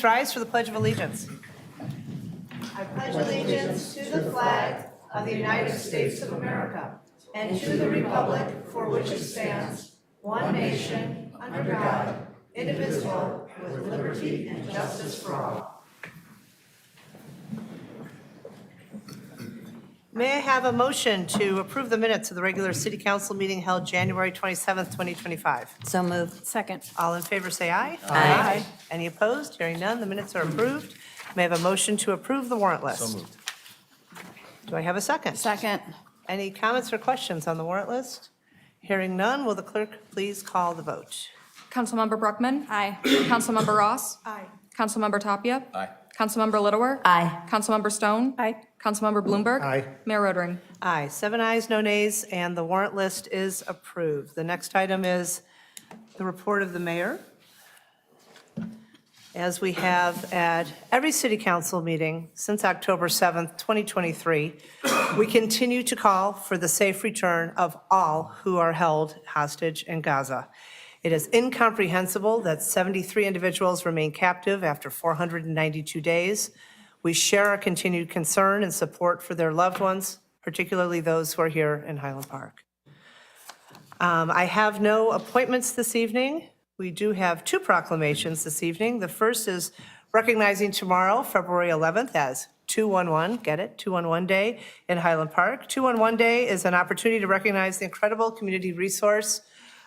Rise for the Pledge of Allegiance. I pledge allegiance to the flag of the United States of America and to the republic for which it stands, one nation, under God, indivisible, with liberty and justice for all. May I have a motion to approve the minutes of the regular city council meeting held January 27th, 2025? So moved. Second. All in favor, say aye. Aye. Any opposed? Hearing none, the minutes are approved. May I have a motion to approve the warrant list? So moved. Do I have a second? Second. Any comments or questions on the warrant list? Hearing none, will the clerk please call the vote? Councilmember Bruckman. Aye. Councilmember Ross. Aye. Councilmember Tapia. Aye. Councilmember Littlewer. Aye. Councilmember Stone. Aye. Councilmember Bloomberg. Aye. Mayor Rotering. Aye, 7 ayes, no nays, and the warrant list is approved. The next item is the report of the mayor. As we have at every city council meeting since October 7th, 2023, we continue to call for the safe return of all who are held hostage in Gaza. It is incomprehensible that 73 individuals remain captive after 492 days. We share our continued concern and support for their loved ones, particularly those who are here in Highland Park. I have no appointments this evening. We do have two proclamations this evening. The first is recognizing tomorrow, February 11th, as 211, get it, 211 Day in Highland Park. 211 Day is an opportunity to recognize the incredible community resource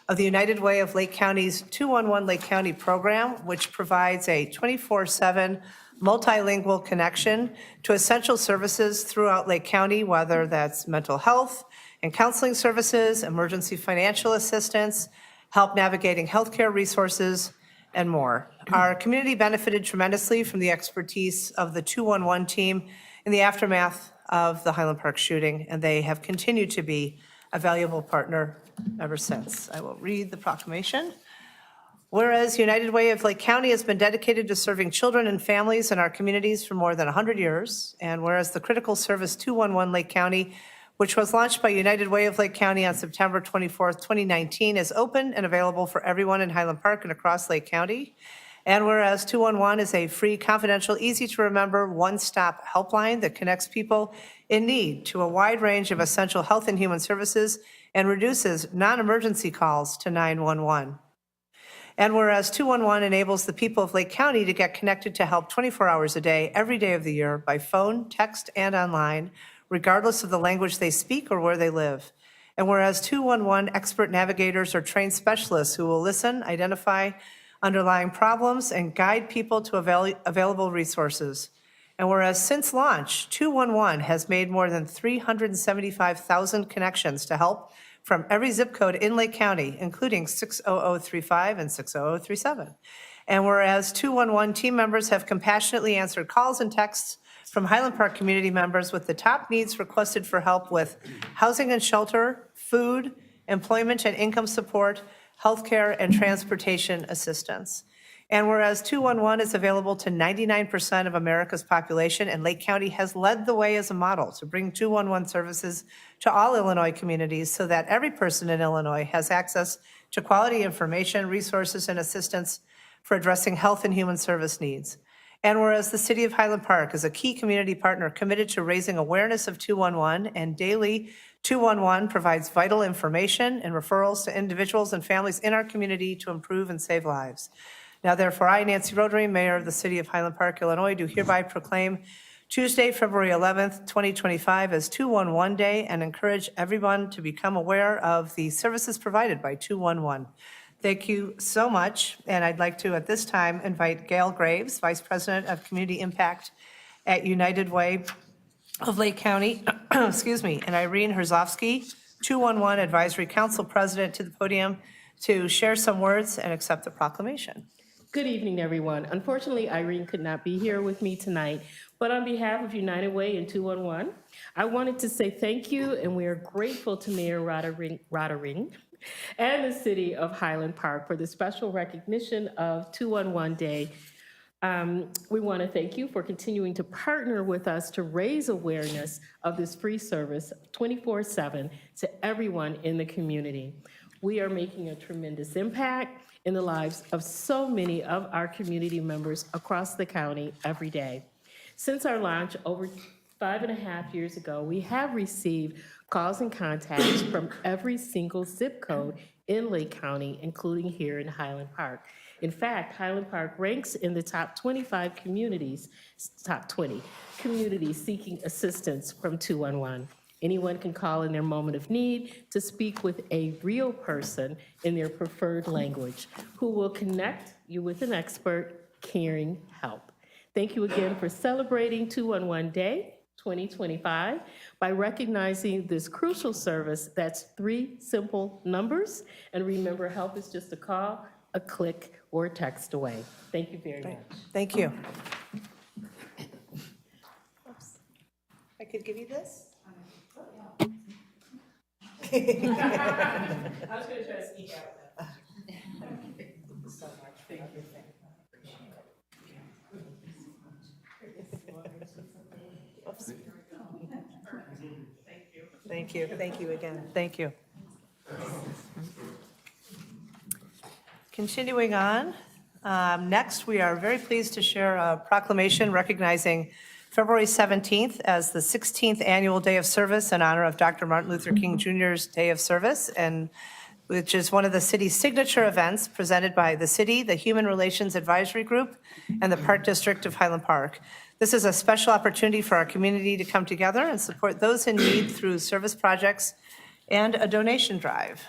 of the United Way of Lake County's 211 Lake County program, which provides a 24/7 multilingual connection to essential services throughout Lake County, whether that's mental health and counseling services, emergency financial assistance, help navigating healthcare resources, and more. Our community benefited tremendously from the expertise of the 211 team in the aftermath of the Highland Park shooting, and they have continued to be a valuable partner ever since. I will read the proclamation. Whereas United Way of Lake County has been dedicated to serving children and families in our communities for more than 100 years, and whereas the critical service 211 Lake County, which was launched by United Way of Lake County on September 24th, 2019, is open and available for everyone in Highland Park and across Lake County. And whereas 211 is a free, confidential, easy-to-remember, one-stop helpline that connects people in need to a wide range of essential health and human services and reduces non-emergency calls to 911. And whereas 211 enables the people of Lake County to get connected to help 24 hours a day, every day of the year, by phone, text, and online, regardless of the language they speak or where they live. And whereas 211 expert navigators are trained specialists who will listen, identify underlying problems, and guide people to available resources. And whereas since launch, 211 has made more than 375,000 connections to help from every zip code in Lake County, including 60035 and 60037. And whereas 211 team members have compassionately answered calls and texts from Highland Park community members with the top needs requested for help with housing and shelter, food, employment and income support, healthcare, and transportation assistance. And whereas 211 is available to 99% of America's population, and Lake County has led the way as a model to bring 211 services to all Illinois communities so that every person in Illinois has access to quality information, resources, and assistance for addressing health and human service needs. And whereas the City of Highland Park is a key community partner committed to raising awareness of 211, and daily 211 provides vital information and referrals to individuals and families in our community to improve and save lives. Now therefore, I, Nancy Rotary, Mayor of the City of Highland Park, Illinois, do hereby proclaim Tuesday, February 11th, 2025 as 211 Day and encourage everyone to become aware of the services provided by 211. Thank you so much, and I'd like to, at this time, invite Gail Graves, Vice President of Community Impact at United Way of Lake County, excuse me, and Irene Herzovsky, 211 Advisory Council President, to the podium to share some words and accept the proclamation. Good evening, everyone. Unfortunately, Irene could not be here with me tonight, but on behalf of United Way and 211, I wanted to say thank you, and we are grateful to Mayor Rotering and the City of Highland Park for the special recognition of 211 Day. We want to thank you for continuing to partner with us to raise awareness of this free service 24/7 to everyone in the community. We are making a tremendous impact, in the lives of so many of our community members across the county every day. Since our launch over 5.5 years ago, we have received calls and contacts from every single zip code in Lake County, including here in Highland Park. In fact, Highland Park ranks in the top 25 communities, top 20 communities seeking assistance from 211. Anyone can call in their moment of need to speak with a real person in their preferred language who will connect you with an expert, caring help. Thank you again for celebrating 211 Day 2025 by recognizing this crucial service that's 3 simple numbers. And remember, help is just a call, a click, or a text away. Thank you very much. Thank you. Oops. I could give you this? I was going to try to sneak out. So much. Thank you. Oops. Thank you. Thank you again. Thank you. Continuing on, next we are very pleased to share a proclamation recognizing February 17th as the 16th Annual Day of Service in honor of Dr. Martin Luther King Jr.'s Day of Service, and which is one of the city's signature events presented by the city, the Human Relations Advisory Group, and the Park District of Highland Park. This is a special opportunity for our community to come together and support those in need through service projects and a donation drive.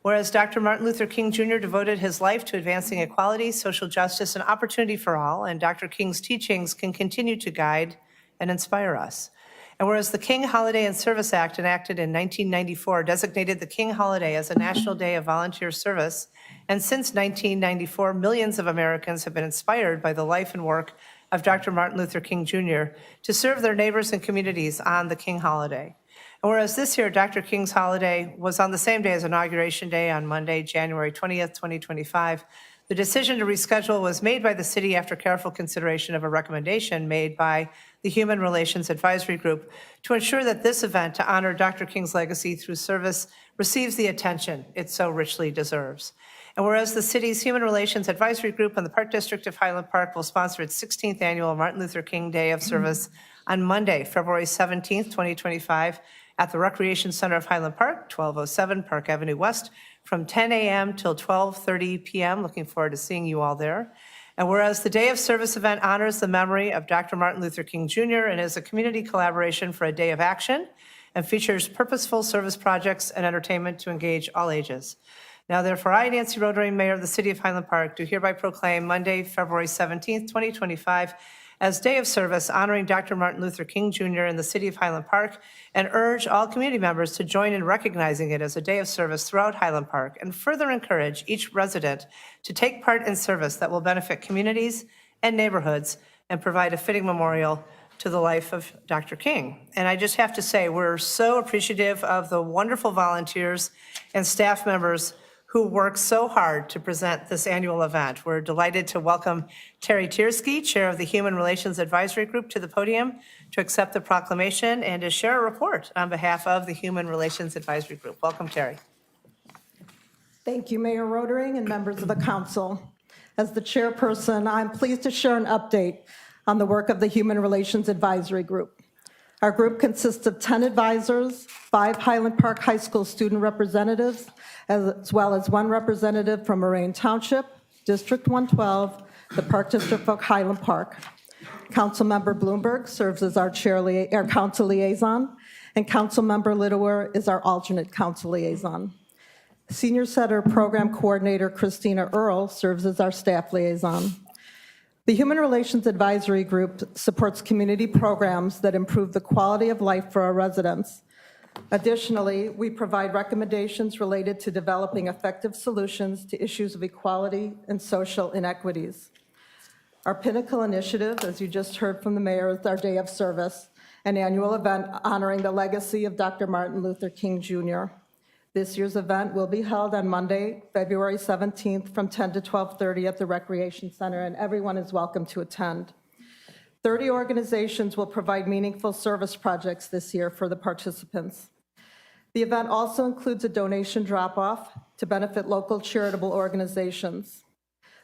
Whereas Dr. Martin Luther King Jr. devoted his life to advancing equality, social justice, and opportunity for all, and Dr. King's teachings can continue to guide and inspire us. And whereas the King Holiday and Service Act, enacted in 1994, designated the King Holiday as a national day of volunteer service, and since 1994, millions of Americans have been inspired by the life and work of Dr. Martin Luther King Jr. to serve their neighbors and communities on the King Holiday. And whereas this year, Dr. King's holiday was on the same day as Inauguration Day on Monday, January 20th, 2025, the decision to reschedule was made by the city after careful consideration of a recommendation made by the Human Relations Advisory Group to ensure that this event to honor Dr. King's legacy through service receives the attention it so richly deserves. And whereas the city's Human Relations Advisory Group and the Park District of Highland Park will sponsor its 16th annual Martin Luther King Day of Service on Monday, February 17th, 2025, at the Recreation Center of Highland Park, 1207 Park Avenue West, from 10 a.m. till 12:30 p.m. Looking forward to seeing you all there. And whereas the Day of Service event honors the memory of Dr. Martin Luther King Jr. and is a community collaboration for a day of action and features purposeful service projects and entertainment to engage all ages. Now, therefore, I, Nancy Rodering, Mayor of the City of Highland Park, do hereby proclaim Monday, February 17th, 2025, as Day of Service honoring Dr. Martin Luther King Jr. in the City of Highland Park, and urge all community members to join in recognizing it as a day of service throughout Highland Park, and further encourage each resident to take part in service that will benefit communities and neighborhoods and provide a fitting memorial to the life of Dr. King. And I just have to say, we're so appreciative of the wonderful volunteers and staff members who work so hard to present this annual event. We're delighted to welcome Terry Tiersky, Chair of the Human Relations Advisory Group, to the podium to accept the proclamation and to share a report on behalf of the Human Relations Advisory Group. Welcome, Terry. Thank you, Mayor Rodering and members of the council. As the chairperson, I'm pleased to share an update on the work of the Human Relations Advisory Group. Our group consists of 10 advisors, 5 Highland Park High School student representatives, as well as 1 representative from Moraine Township, District 112, the Park District of Highland Park. Councilmember Bloomberg serves as our council liaison, and Councilmember Lidower is our alternate council liaison. Senior Center Program Coordinator Christina Earl serves as our staff liaison. The Human Relations Advisory Group supports community programs that improve the quality of life for our residents. Additionally, we provide recommendations related to developing effective solutions to issues of equality and social inequities. Our pinnacle initiative, as you just heard from the mayor, is our Day of Service, an annual event honoring the legacy of Dr. Martin Luther King Jr. This year's event will be held on Monday, February 17th from 10 to 12:30 at the Recreation Center, and everyone is welcome to attend. 30 organizations will provide meaningful service projects this year for the participants. The event also includes a donation drop-off to benefit local charitable organizations.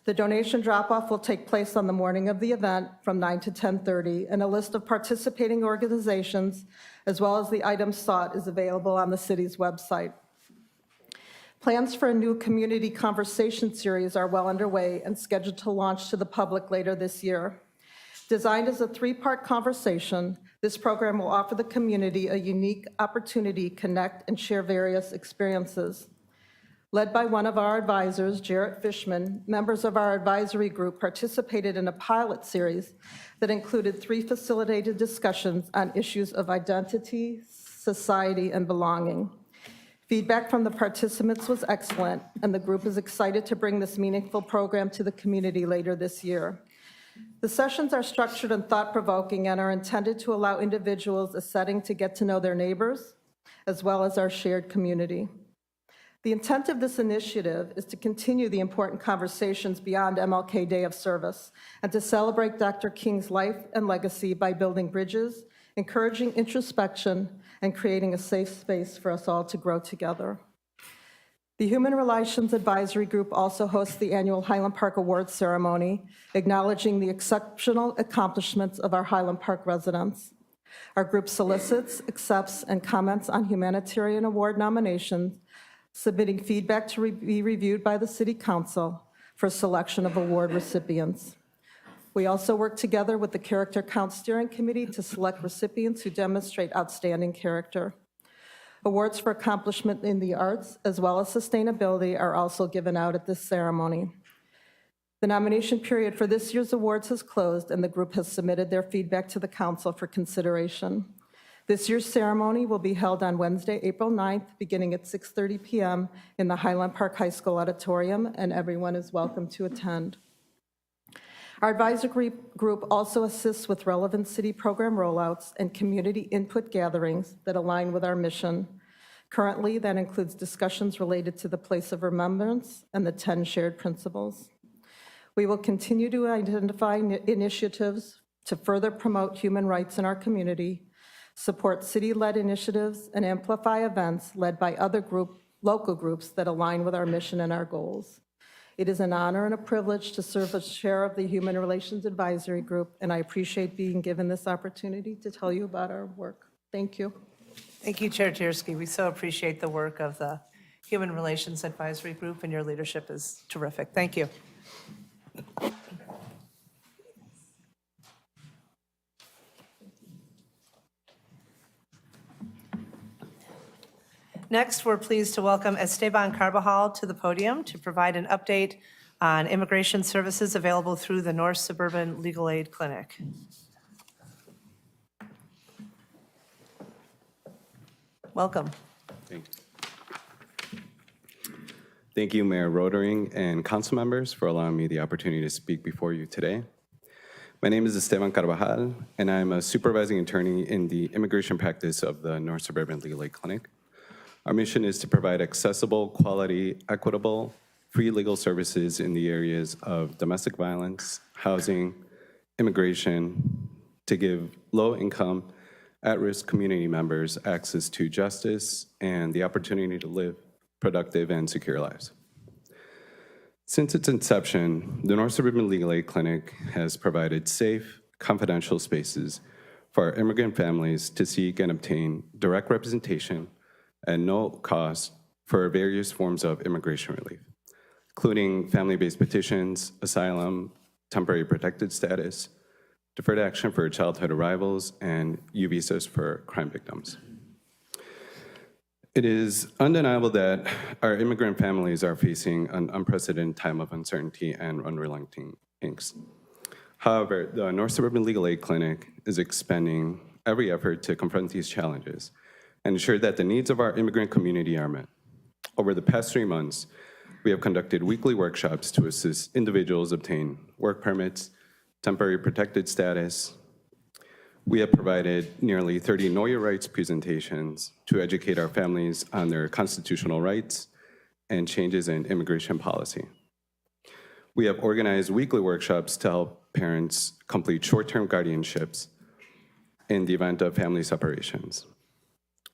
The donation drop-off will take place on the morning of the event from 9 to 10:30, and a list of participating organizations, as well as the items sought, is available on the city's website. Plans for a new community conversation series are well underway and scheduled to launch to the public later this year. Designed as a 3-part conversation, this program will offer the community a unique opportunity to connect and share various experiences. Led by one of our advisors, Jarrett Fishman, members of our advisory group participated in a pilot series that included 3 facilitated discussions on issues of identity, society, and belonging. Feedback from the participants was excellent, and the group is excited to bring this meaningful program to the community later this year. The sessions are structured and thought-provoking and are intended to allow individuals a setting to get to know their neighbors, as well as our shared community. The intent of this initiative is to continue the important conversations beyond MLK Day of Service and to celebrate Dr. King's life and legacy by building bridges, encouraging introspection, and creating a safe space for us all to grow together. The Human Relations Advisory Group also hosts the annual Highland Park Awards ceremony, acknowledging the exceptional accomplishments of our Highland Park residents. Our group solicits, accepts, and comments on humanitarian award nominations, submitting feedback to be reviewed by the City Council for selection of award recipients. We also work together with the Character Count Steering Committee to select recipients who demonstrate outstanding character. Awards for accomplishment in the arts, as well as sustainability, are also given out at this ceremony. The nomination period for this year's awards has closed, and the group has submitted their feedback to the council for consideration. This year's ceremony will be held on Wednesday, April 9th, beginning at 6:30 p.m. in the Highland Park High School auditorium, and everyone is welcome to attend. Our advisory group also assists with relevant city program rollouts and community input gatherings that align with our mission. Currently, that includes discussions related to the place of remembrance and the 10 shared principles. We will continue to identify initiatives to further promote human rights in our community, support city-led initiatives, and amplify events led by other local groups that align with our mission and our goals. It is an honor and a privilege to serve as chair of the Human Relations Advisory Group, and I appreciate being given this opportunity to tell you about our work. Thank you. Thank you, Chair Tiersky. We so appreciate the work of the Human Relations Advisory Group, and your leadership is terrific. Thank you. Next, we're pleased to welcome Esteban Carbajal to the podium to provide an update on immigration services available through the North Suburban Legal Aid Clinic. Welcome. Thank you, Mayor Rodering and council members, for allowing me the opportunity to speak before you today. My name is Esteban Carbajal, and I'm a supervising attorney in the immigration practice of the North Suburban Legal Aid Clinic. Our mission is to provide accessible, quality, equitable, free legal services in the areas of domestic violence, housing, immigration, to give low-income, at-risk community members access to justice and the opportunity to live productive and secure lives. Since its inception, the North Suburban Legal Aid Clinic has provided safe, confidential spaces for our immigrant families to seek and obtain direct representation at no cost for various forms of immigration relief, including family-based petitions, asylum, temporary protected status, deferred action for childhood arrivals, and U visas for crime victims. It is undeniable that our immigrant families are facing an unprecedented time of uncertainty and unrelenting angst. However, the North Suburban Legal Aid Clinic is expending every effort to confront these challenges and ensure that the needs of our immigrant community are met. Over the past 3 months, we have conducted weekly workshops to assist individuals obtain work permits, temporary protected status. We have provided nearly 30 Know Your Rights presentations to educate our families on their constitutional rights and changes in immigration policy. We have organized weekly workshops to help parents complete short-term guardianships in the event of family separations.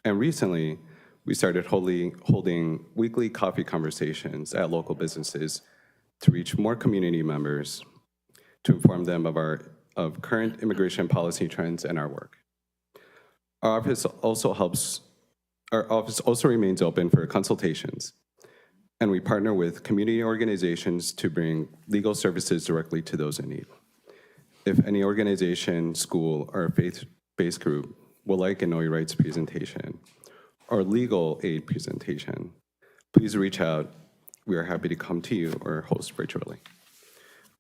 And recently, we started holding weekly coffee conversations at local businesses to reach more community members, to inform them of current immigration policy trends and our work. Our office also remains open for consultations, and we partner with community organizations to bring legal services directly to those in need. If any organization, school, or faith-based group would like a Know Your Rights presentation or legal aid presentation, please reach out. We are happy to come to you or host virtually.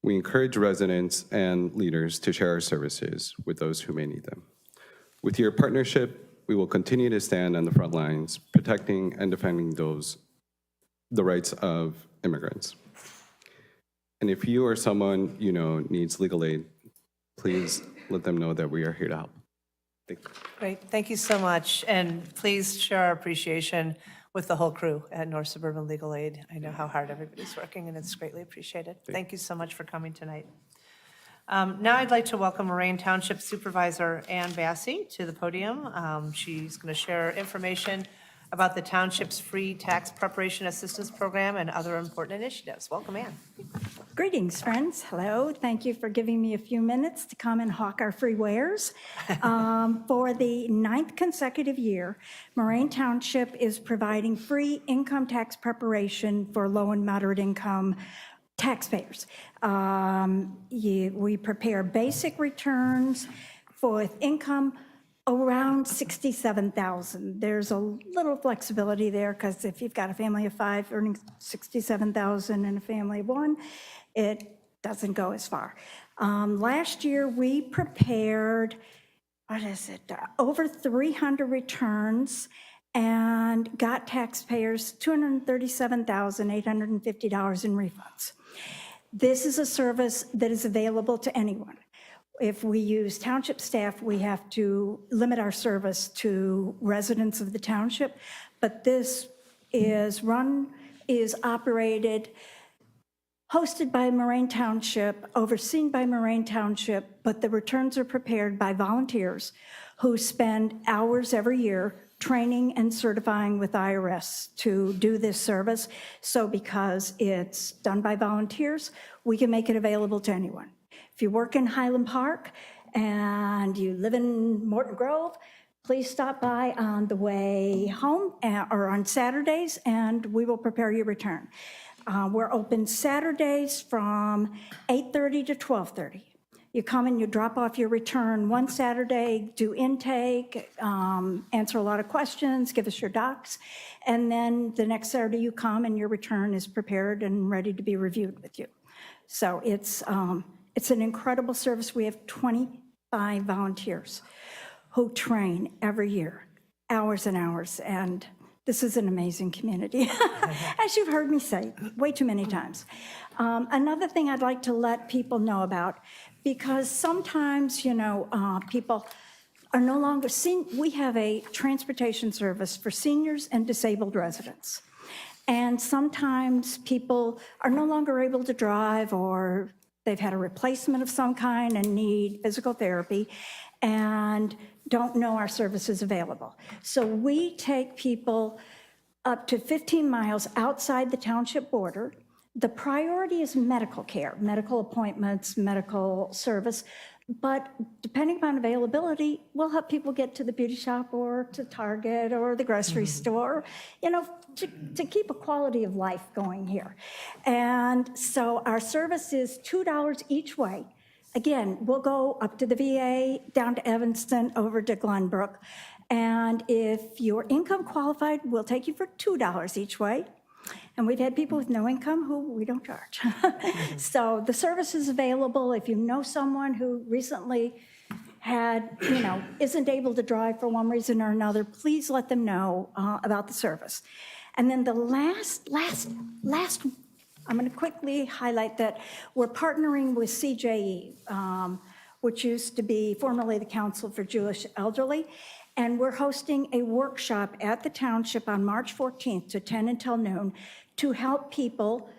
We encourage residents and leaders to share our services with those who may need them. With your partnership, we will continue to stand on the front lines, protecting and defending the rights of immigrants. And if you or someone you know needs legal aid, please let them know that we are here to help. Thank you. Great, thank you so much. And please share our appreciation with the whole crew at North Suburban Legal Aid. I know how hard everybody's working, and it's greatly appreciated. Thank you so much for coming tonight. Now I'd like to welcome Moraine Township Supervisor Ann Bassey to the podium. She's going to share information about the township's free tax preparation assistance program and other important initiatives. Welcome, Ann. Greetings, friends. Hello. Thank you for giving me a few minutes to come and hawk our free wares. For the 9th consecutive year, Moraine Township is providing free income tax preparation for low and moderate income taxpayers. We prepare basic returns for income around $67,000. There's a little flexibility there because if you've got a family of 5 earning $67,000 and a family of 1, it doesn't go as far. Last year we prepared, over 300 returns and got taxpayers $237,850 in refunds. This is a service that is available to anyone. If we use township staff, we have to limit our service to residents of the township, but this is operated, hosted by Moraine Township, overseen by Moraine Township, but the returns are prepared by volunteers who spend hours every year training and certifying with IRS to do this service. So because it's done by volunteers, we can make it available to anyone. If you work in Highland Park and you live in Morton Grove, please stop by on the way home or on Saturdays and we will prepare your return. We're open Saturdays from 8:30 to 12:30. You come and you drop off your return one Saturday, do intake, answer a lot of questions, give us your docs, and then the next Saturday you come and your return is prepared and ready to be reviewed with you. So it's an incredible service. We have 25 volunteers who train every year, hours and hours, and this is an amazing community, as you've heard me say way too many times. Another thing I'd like to let people know about, because sometimes, people are no longer seen. We have a transportation service for seniors and disabled residents. And sometimes people are no longer able to drive, or they've had a replacement of some kind and need physical therapy and don't know our service is available. So we take people up to 15 miles outside the township border. The priority is medical care, medical appointments, medical service. But depending upon availability, we'll help people get to the beauty shop or to Target or the grocery store, to keep a quality of life going here. And so our service is $2 each way. Again, we'll go up to the VA, down to Evanston, over to Glenbrook. And if you're income qualified, we'll take you for $2 each way. And we've had people with no income who we don't charge. So the service is available. If you know someone who recently isn't able to drive for one reason or another, please let them know about the service. And then the last, I'm going to quickly highlight that we're partnering with CJE, which used to be formerly the Council for Jewish Elderly. And we're hosting a workshop at the township on March 14th to 10 until noon to help people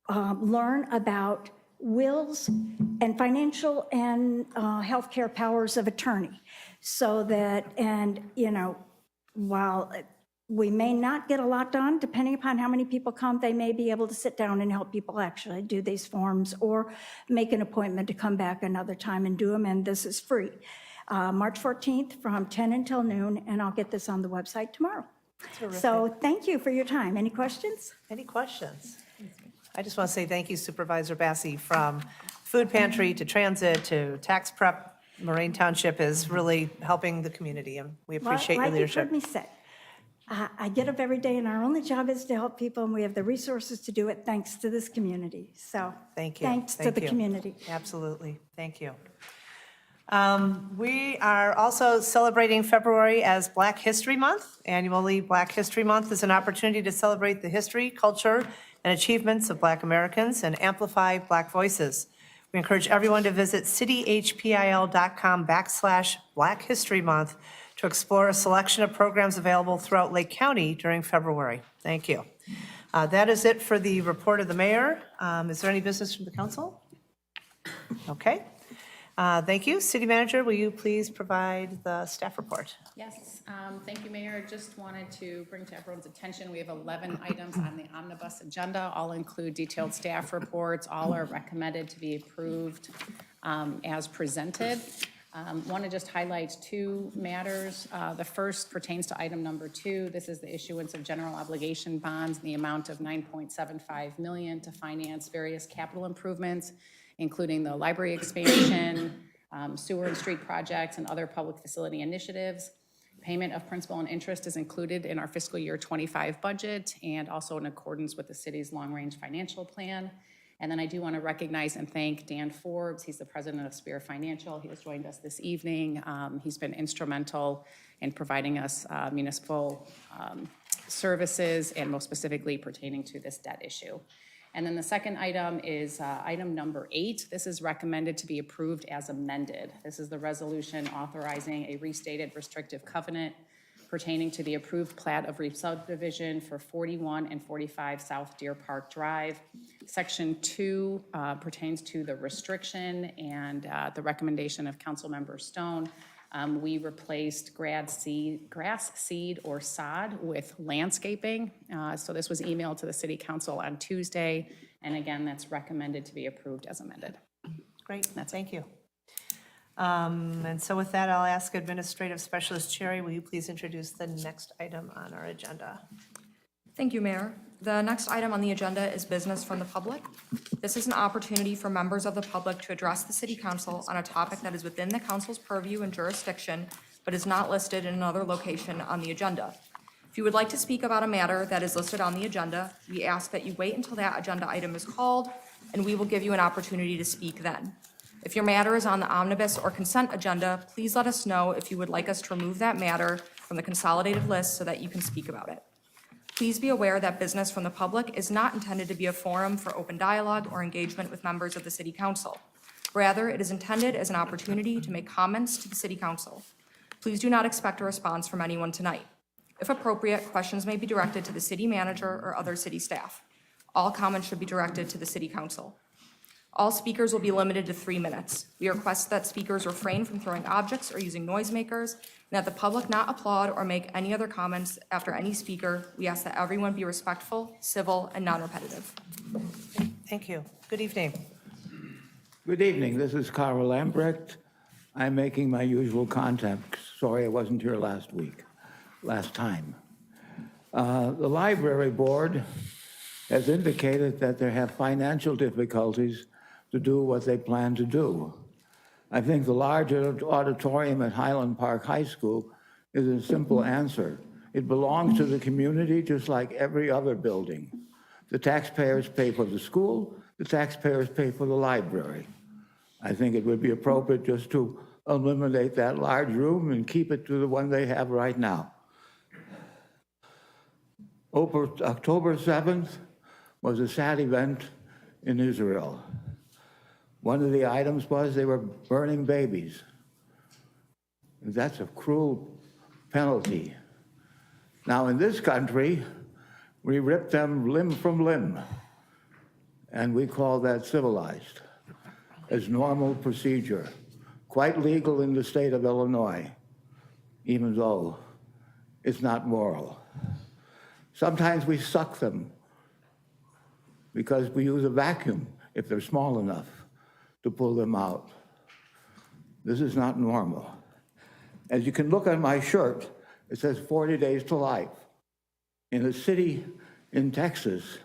learn about wills and financial and healthcare powers of attorney. So that, while We may not get a lot done, depending upon how many people come. They may be able to sit down and help people actually do these forms or make an appointment to come back another time and do them, and this is free. March 14th from 10 until noon, and I'll get this on the website tomorrow. So thank you for your time. Any questions? Any questions? I just want to say thank you Supervisor Bassi. From food pantry to transit to tax prep, Moraine Township is really helping the community, and we appreciate your Like you've leadership. heard me say, I get up every day, and our only job is to help people, and we have the resources to do it thanks to this community. So Thank you. thanks to Thank the you. community. Absolutely. Thank you. We are also celebrating February as Black History Month. Annually, Black History Month is an opportunity to celebrate the history, culture, and achievements of Black Americans and amplify Black voices. We encourage everyone to visit cityhpil.com/Black History Month to explore a selection of programs available throughout Lake County during February. Thank you. That is it for the report of the mayor. Is there any business from the council? Okay. Thank you. City Manager, will you please provide the staff report? Yes, thank you, Mayor. Just wanted to bring to everyone's attention, we have 11 items on the omnibus agenda. All include detailed staff reports. All are recommended to be approved as presented. Want to just highlight two matters. The first pertains to item number 2. This is the issuance of general obligation bonds in the amount of $9.75 million to finance various capital improvements, including the library expansion, sewer and street projects, and other public facility initiatives. Payment of principal and interest is included in our fiscal year 25 budget and also in accordance with the city's long-range financial plan. And then I do want to recognize and thank Dan Forbes. He's the president of Spear Financial. He has joined us this evening. He's been instrumental in providing us municipal services, and most specifically pertaining to this debt issue. And then the second item is item number 8. This is recommended to be approved as amended. This is the resolution authorizing a restated restrictive covenant pertaining to the approved plat of re-subdivision for 41 and 45 South Deer Park Drive. Section 2 pertains to the restriction and the recommendation of Councilmember Stone. We replaced grass seed or sod with landscaping. So this was emailed to the City Council on Tuesday. And again, that's recommended to be approved as amended. Great, thank you. And so with that, I'll ask Administrative Specialist Cherry, will you please introduce the next item on our agenda? Thank you, Mayor. The next item on the agenda is business from the public. This is an opportunity for members of the public to address the City Council on a topic that is within the council's purview and jurisdiction, but is not listed in another location on the agenda. If you would like to speak about a matter that is listed on the agenda, we ask that you wait until that agenda item is called, and we will give you an opportunity to speak then. If your matter is on the omnibus or consent agenda, please let us know if you would like us to remove that matter from the consolidated list so that you can speak about it. Please be aware that business from the public is not intended to be a forum for open dialogue or engagement with members of the City Council. Rather, it is intended as an opportunity to make comments to the City Council. Please do not expect a response from anyone tonight. If appropriate, questions may be directed to the City Manager or other city staff. All comments should be directed to the City Council. All speakers will be limited to 3 minutes. We request that speakers refrain from throwing objects or using noisemakers, and that the public not applaud or make any other comments after any speaker. We ask that everyone be respectful, civil, and non-repetitive. Thank you. Good evening. Good evening. This is Carl Lambrecht. I'm making my usual contact. Sorry I wasn't here last time. The library board has indicated that they have financial difficulties to do what they plan to do. I think the large auditorium at Highland Park High School is a simple answer. It belongs to the community just like every other building. The taxpayers pay for the school, the taxpayers pay for the library. I think it would be appropriate just to eliminate that large room and keep it to the one they have right now. October 7th was a sad event in Israel. One of the items was they were burning babies. That's a cruel penalty. Now in this country, we rip them limb from limb, and we call that civilized, as normal procedure, quite legal in the state of Illinois, even though it's not moral. Sometimes we suck them because we use a vacuum, if they're small enough, to pull them out. This is not normal. As you can look on my shirt, it says 40 days to life. In a city in Texas,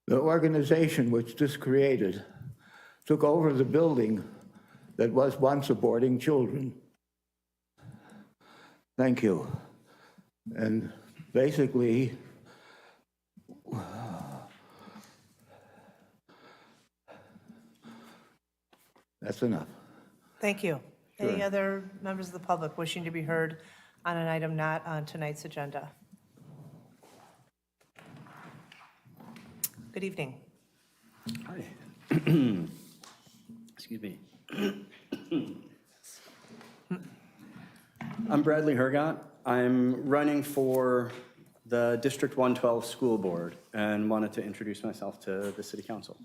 the organization which this created took over the building that was once supporting children. Thank you. And basically, that's enough. Thank you. Any other members of the public wishing to be heard on an item not on tonight's agenda? Good evening. Hi. Excuse me. I'm Bradley Hergott. I'm running for the District 112 School Board and wanted to introduce myself to the City Council.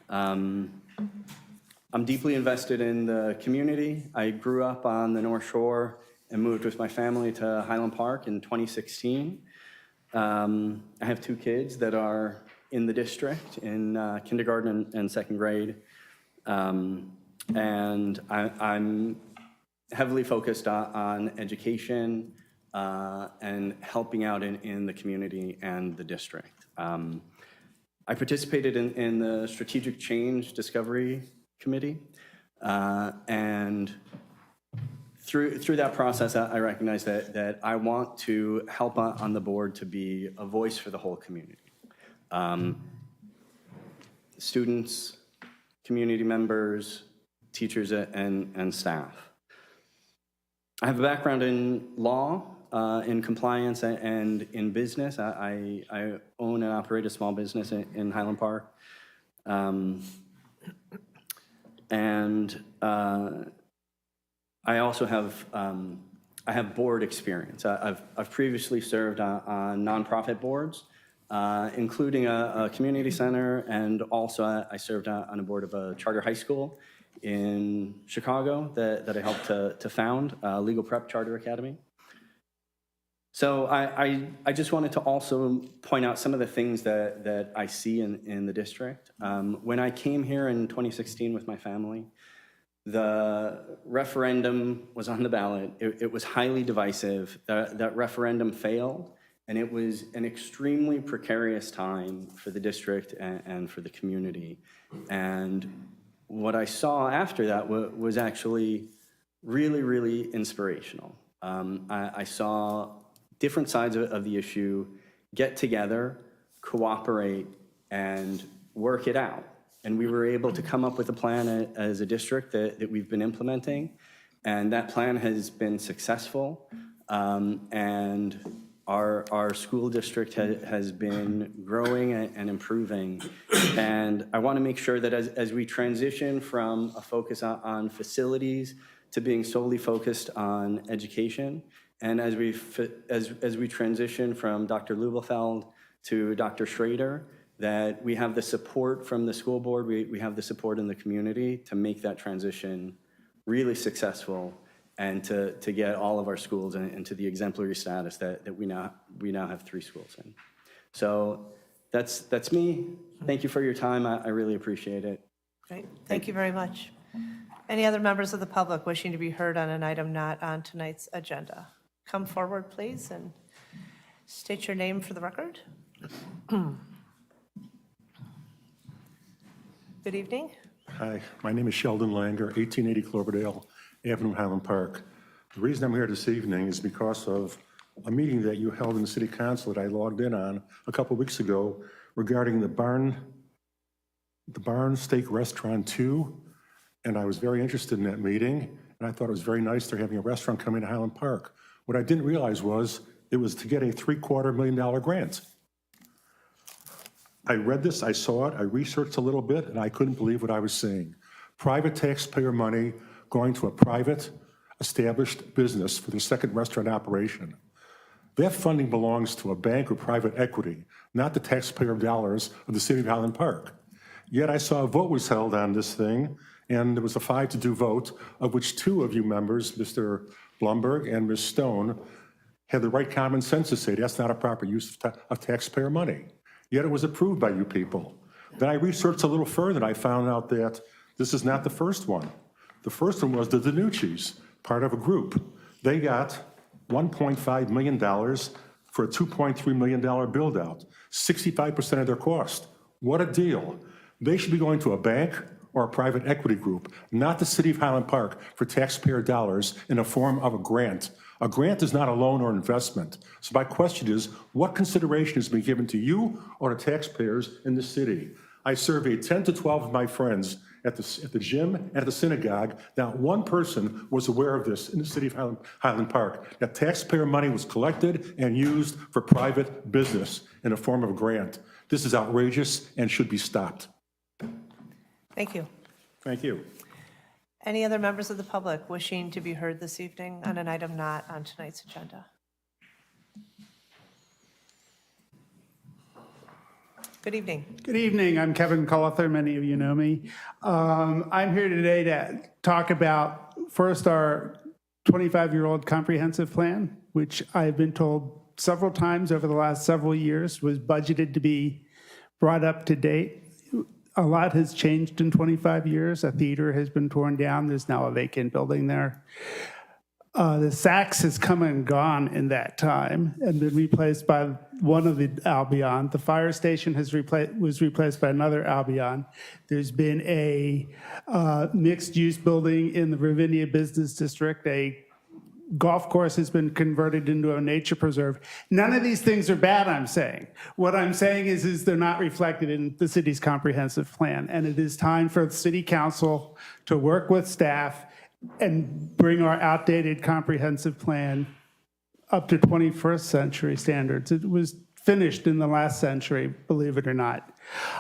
I'm deeply invested in the community. I grew up on the North Shore and moved with my family to Highland Park in 2016. I have 2 kids that are in the district in kindergarten and second grade. And I'm heavily focused on education and helping out in the community and the district. I participated in the Strategic Change Discovery Committee, and through that process, I recognize that I want to help on the board to be a voice for the whole community. Students, community members, teachers, and staff. I have a background in law, in compliance, and in business. I own and operate a small business in Highland Park. And I also have I have board experience. I've previously served on nonprofit boards, including a community center, and also I served on a board of a charter high school in Chicago that I helped to found, Legal Prep Charter Academy. So I just wanted to also point out some of the things that I see in the district. When I came here in 2016 with my family, the referendum was on the ballot. It was highly divisive. That referendum failed, and it was an extremely precarious time for the district and for the community. And what I saw after that was actually really, really inspirational. I saw different sides of the issue get together, cooperate, and work it out. And we were able to come up with a plan as a district that we've been implementing. And that plan has been successful. And our school district has been growing and improving. And I want to make sure that as we transition from a focus on facilities to being solely focused on education, and as we transition from Dr. Lubelfeld to Dr. Schrader, that we have the support from the school board, we have the support in the community to make that transition really successful and to get all of our schools into the exemplary status that we now have 3 schools in. So that's me. Thank you for your time. I really appreciate it. Great, thank you very much. Any other members of the public wishing to be heard on an item not on tonight's agenda? Come forward, please, and state your name for the record. Good evening. Hi, my name is Sheldon Langer, 1880 Cloverdale Avenue, Highland Park. The reason I'm here this evening is because of a meeting that you held in the City Council that I logged in on a couple weeks ago regarding the Barn Steak Restaurant 2, and I was very interested in that meeting, and I thought it was very nice they're having a restaurant coming to Highland Park. What I didn't realize was it was to get a $750,000 grant. I read this, I saw it, I researched a little bit, and I couldn't believe what I was seeing. Private taxpayer money going to a private established business for their second restaurant operation. That funding belongs to a bank or private equity, not the taxpayer dollars of the city of Highland Park. Yet I saw a vote was held on this thing, and there was a 5-2 vote, of which 2 of you members, Mr. Blumberg and Ms. Stone, had the right common sense to say that's not a proper use of taxpayer money. Yet it was approved by you people. Then I researched a little further and I found out that this is not the first one. The first one was the Danucci's, part of a group. They got $1.5 million for a $2.3 million build out, 65% of their cost. What a deal. They should be going to a bank or a private equity group, not the city of Highland Park, for taxpayer dollars in the form of a grant. A grant is not a loan or investment. So my question is, what consideration has been given to you or the taxpayers in the city? I surveyed 10 to 12 of my friends at the gym and at the synagogue. Not one person was aware of this in the city of Highland Park, that taxpayer money was collected and used for private business in the form of a grant. This is outrageous and should be stopped. Thank you. Thank you. Any other members of the public wishing to be heard this evening on an item not on tonight's agenda? Good evening. Good evening. I'm Kevin Collether. Many of you know me. I'm here today to talk about first our 25-year-old comprehensive plan, which I've been told several times over the last several years was budgeted to be brought up to date. A lot has changed in 25 years. A theater has been torn down. There's now a vacant building there. The Saks has come and gone in that time and been replaced by one of the Albion. The fire station was replaced by another Albion. There's been a mixed-use building in the Ravinia Business District. A golf course has been converted into a nature preserve. None of these things are bad, I'm saying. What I'm saying is they're not reflected in the city's comprehensive plan. And it is time for the city council to work with staff and bring our outdated comprehensive plan up to 21st century standards. It was finished in the last century, believe it or not.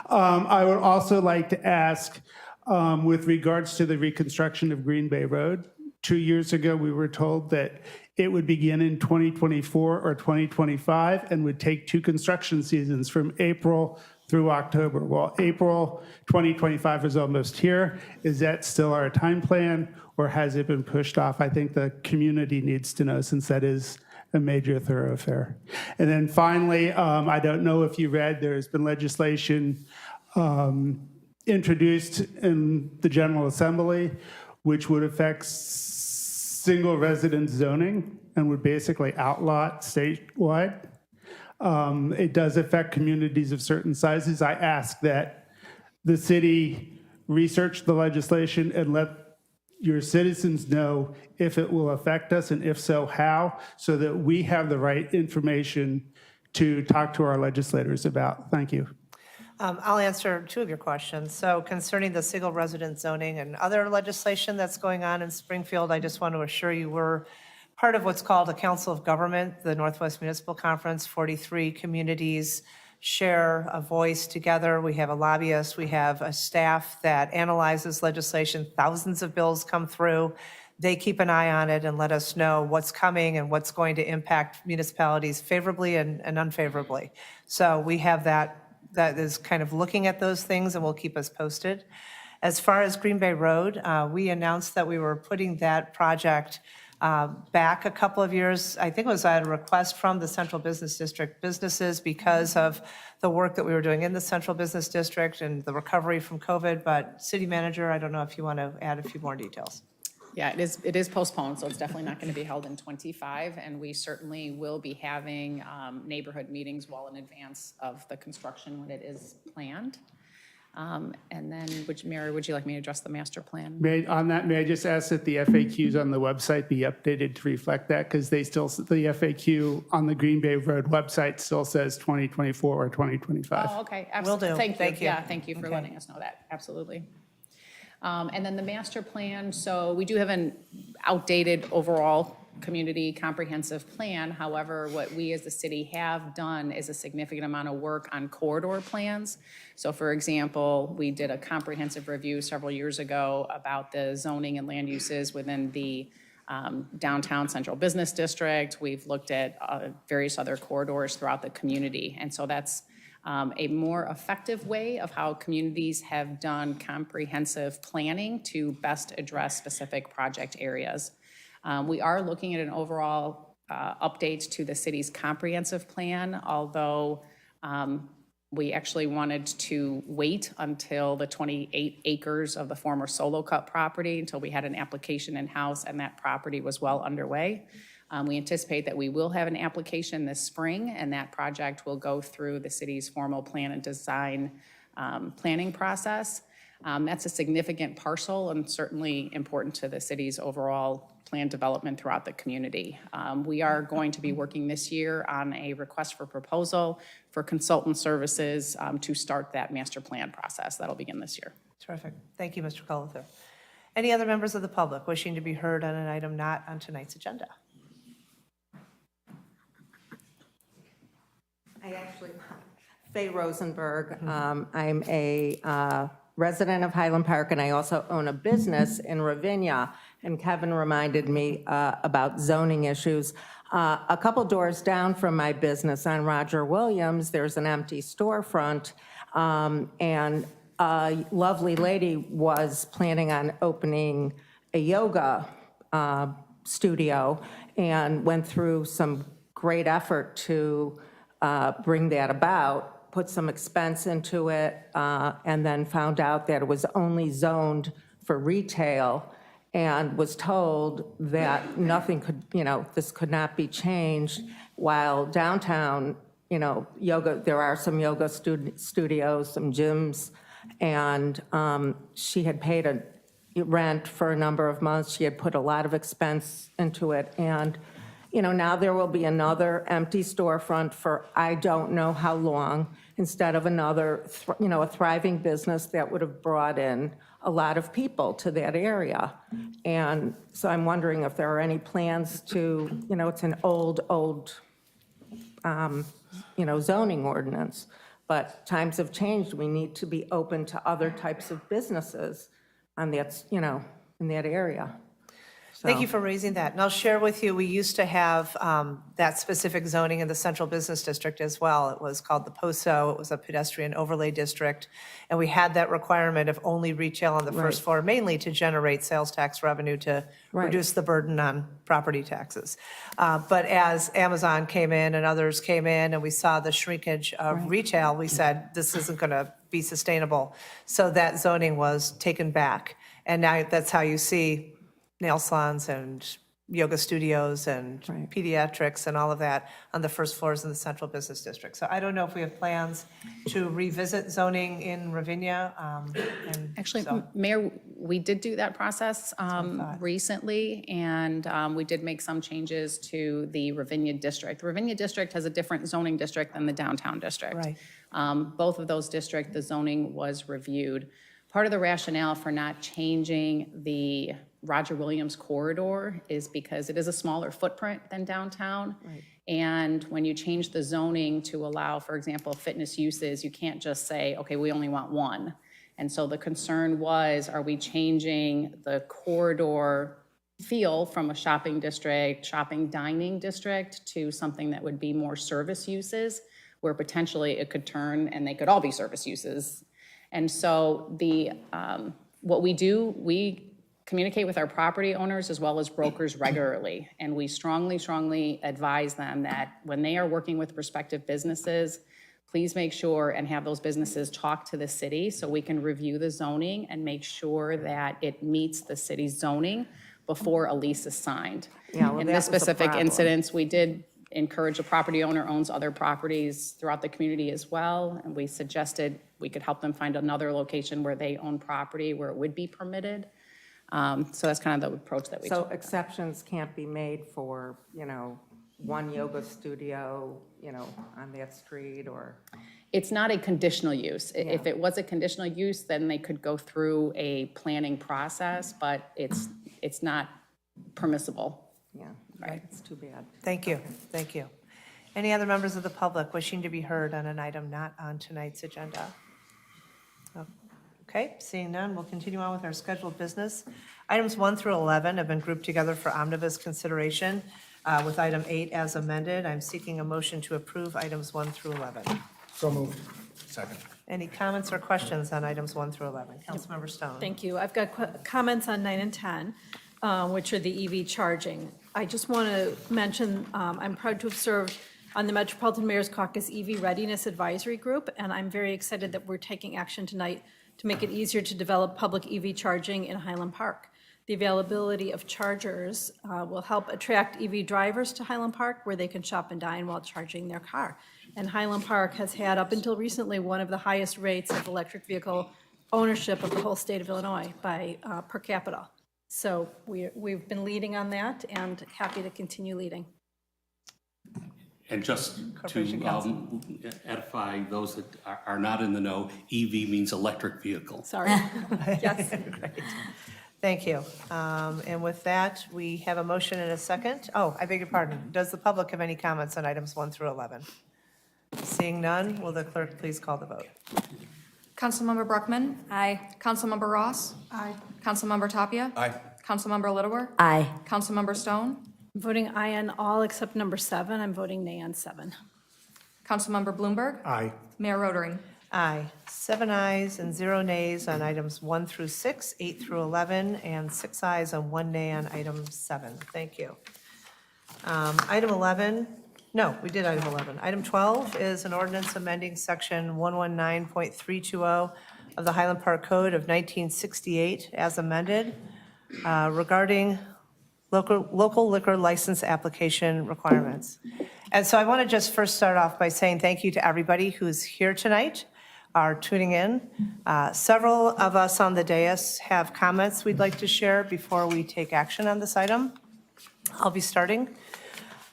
I would also like to ask, with regards to the reconstruction of Green Bay Road, 2 years ago, we were told that it would begin in 2024 or 2025 and would take 2 construction seasons from April through October. Well, April 2025 is almost here. Is that still our time plan, or has it been pushed off? I think the community needs to know, since that is a major thoroughfare. And then finally, I don't know if you read, there's been legislation introduced in the General Assembly, which would affect single residence zoning and would basically outlaw it statewide. It does affect communities of certain sizes. I ask that the city research the legislation and let your citizens know if it will affect us, and if so, how, so that we have the right information to talk to our legislators about. Thank you. I'll answer 2 of your questions. So concerning the single resident zoning and other legislation that's going on in Springfield, I just want to assure you we're part of what's called a Council of Government, the Northwest Municipal Conference. 43 communities share a voice together. We have a lobbyist. We have a staff that analyzes legislation. Thousands of bills come through. They keep an eye on it and let us know what's coming and what's going to impact municipalities favorably and unfavorably. So we have that is kind of looking at those things and will keep us posted. As far as Green Bay Road, we announced that we were putting that project back a couple of years. I think it was at a request from the Central Business District businesses because of the work that we were doing in the Central Business District and the recovery from COVID. But City Manager, I don't know if you want to add a few more details. Yeah, it is postponed, so it's definitely not going to be held in '25, and we certainly will be having neighborhood meetings well in advance of the construction when it is planned. And then, Mary, would you like me to address the master plan? May I just ask that the FAQs on the website be updated to reflect that? Because the FAQ on the Green Bay Road website still says 2024 or 2025. Oh, okay. Will do. Thank you. Thank you. Yeah, thank you for letting us know that. Absolutely. And then the master plan, so we do have an outdated overall community comprehensive plan. However, what we as the city have done is a significant amount of work on corridor plans. So for example, we did a comprehensive review several years ago about the zoning and land uses within the downtown central business district. We've looked at various other corridors throughout the community. And so that's a more effective way of how communities have done comprehensive planning to best address specific project areas. We are looking at an overall updates to the city's comprehensive plan, although we actually wanted to wait until the 28 acres of the former Solo Cup property, until we had an application in-house and that property was well underway. We anticipate that we will have an application this spring, and that project will go through the city's formal plan and design planning process. That's a significant parcel and certainly important to the city's overall plan development throughout the community. We are going to be working this year on a request for proposal for consultant services to start that master plan process. That'll begin this year. Terrific. Thank you, Mr. Colother. Any other members of the public wishing to be heard on an item not on tonight's agenda? Faye Rosenberg. I'm a resident of Highland Park, and I also own a business in Ravinia. And Kevin reminded me about zoning issues. A couple doors down from my business on Roger Williams, there's an empty storefront, and a lovely lady was planning on opening a yoga studio and went through some great effort to bring that about, put some expense into it, and then found out that it was only zoned for retail and was told that nothing could, this could not be changed, while downtown, yoga, there are some yoga studios, some gyms, and she had paid a rent for a number of months. She had put a lot of expense into it, and now there will be another empty storefront for I don't know how long, instead of another, a thriving business that would have brought in a lot of people to that area. And so I'm wondering if there are any plans to, it's an old, zoning ordinance, but times have changed. We need to be open to other types of businesses on that, in that area. Thank you for raising that. And I'll share with you, we used to have that specific zoning in the Central Business District as well. It was called the POSO. It was a pedestrian overlay district. And we had that requirement of only retail on the first floor, mainly to generate sales tax revenue to reduce the burden on property taxes. But as Amazon came in and others came in and we saw the shrinkage of retail, we said, this isn't going to be sustainable. So that zoning was taken back. And now that's how you see nail salons and yoga studios and pediatrics and all of that on the first floors in the Central Business District. So I don't know if we have plans to revisit zoning in Ravinia. Actually, Mayor, we did do that process recently, and we did make some changes to the Ravinia district. The Ravinia district has a different zoning district than the downtown district. Right. Both of those districts, the zoning was reviewed. Part of the rationale for not changing the Roger Williams corridor is because it is a smaller footprint than downtown. And when you change the zoning to allow, for example, fitness uses, you can't just say, okay, we only want one. And so the concern was, are we changing the corridor feel from a shopping district, shopping dining district, to something that would be more service uses, where potentially it could turn and they could all be service uses. And so what we do, we communicate with our property owners as well as brokers regularly. And we strongly advise them that when they are working with prospective businesses, please make sure and have those businesses talk to the city so we can review the zoning and make sure that it meets the city's zoning before a lease is signed. In this specific incident, we did encourage a property owner owns other properties throughout the community as well, and we suggested we could help them find another location where they own property where it would be permitted. So that's kind of the approach that we took. So exceptions can't be made for, one yoga studio, on that street, or? It's not a conditional use. If it was a conditional use, then they could go through a planning process, but it's not permissible. Yeah, right, it's too bad. Thank you. Thank you. Any other members of the public wishing to be heard on an item not on tonight's agenda? Okay, seeing none, we'll continue on with our scheduled business. Items 1 through 11 have been grouped together for omnibus consideration with item 8 as amended. I'm seeking a motion to approve items 1 through 11. So moved. Second. Any comments or questions on items 1 through 11? Councilmember Stone. Thank you. I've got comments on 9 and 10, which are the EV charging. I just want to mention, I'm proud to have served on the Metropolitan Mayor's Caucus EV Readiness Advisory Group, and I'm very excited that we're taking action tonight to make it easier to develop public EV charging in Highland Park. The availability of chargers will help attract EV drivers to Highland Park, where they can shop and dine while charging their car. And Highland Park has had, up until recently, one of the highest rates of electric vehicle ownership of the whole state of Illinois by per capita. So we've been leading on that and happy to continue leading. And just to edify those that are not in the know, EV means electric vehicle. Sorry. Yes. Great. Thank you. And with that, we have a motion and a second. Oh, I beg your pardon. Does the public have any comments on items 1 through 11? Seeing none, will the clerk please call the vote? Councilmember Bruckman? Aye. Councilmember Ross? Aye. Councilmember Tapia? Aye. Councilmember Littlewer? Aye. Councilmember Stone? I'm voting aye on all except number 7. I'm voting nay on 7. Councilmember Bloomberg? Aye. Mayor Rotering? Aye. 7 ayes and 0 nays on items 1 through 6, 8 through 11, and 6 ayes and 1 nay on item 7. Thank you. Item 11, no, we did item 11. Item 12 is an ordinance amending section 119.320 of the Highland Park Code of 1968 as amended regarding local liquor license application requirements. And so I want to just first start off by saying thank you to everybody who's here tonight, are tuning in. Several of us on the dais have comments we'd like to share before we take action on this item. I'll be starting.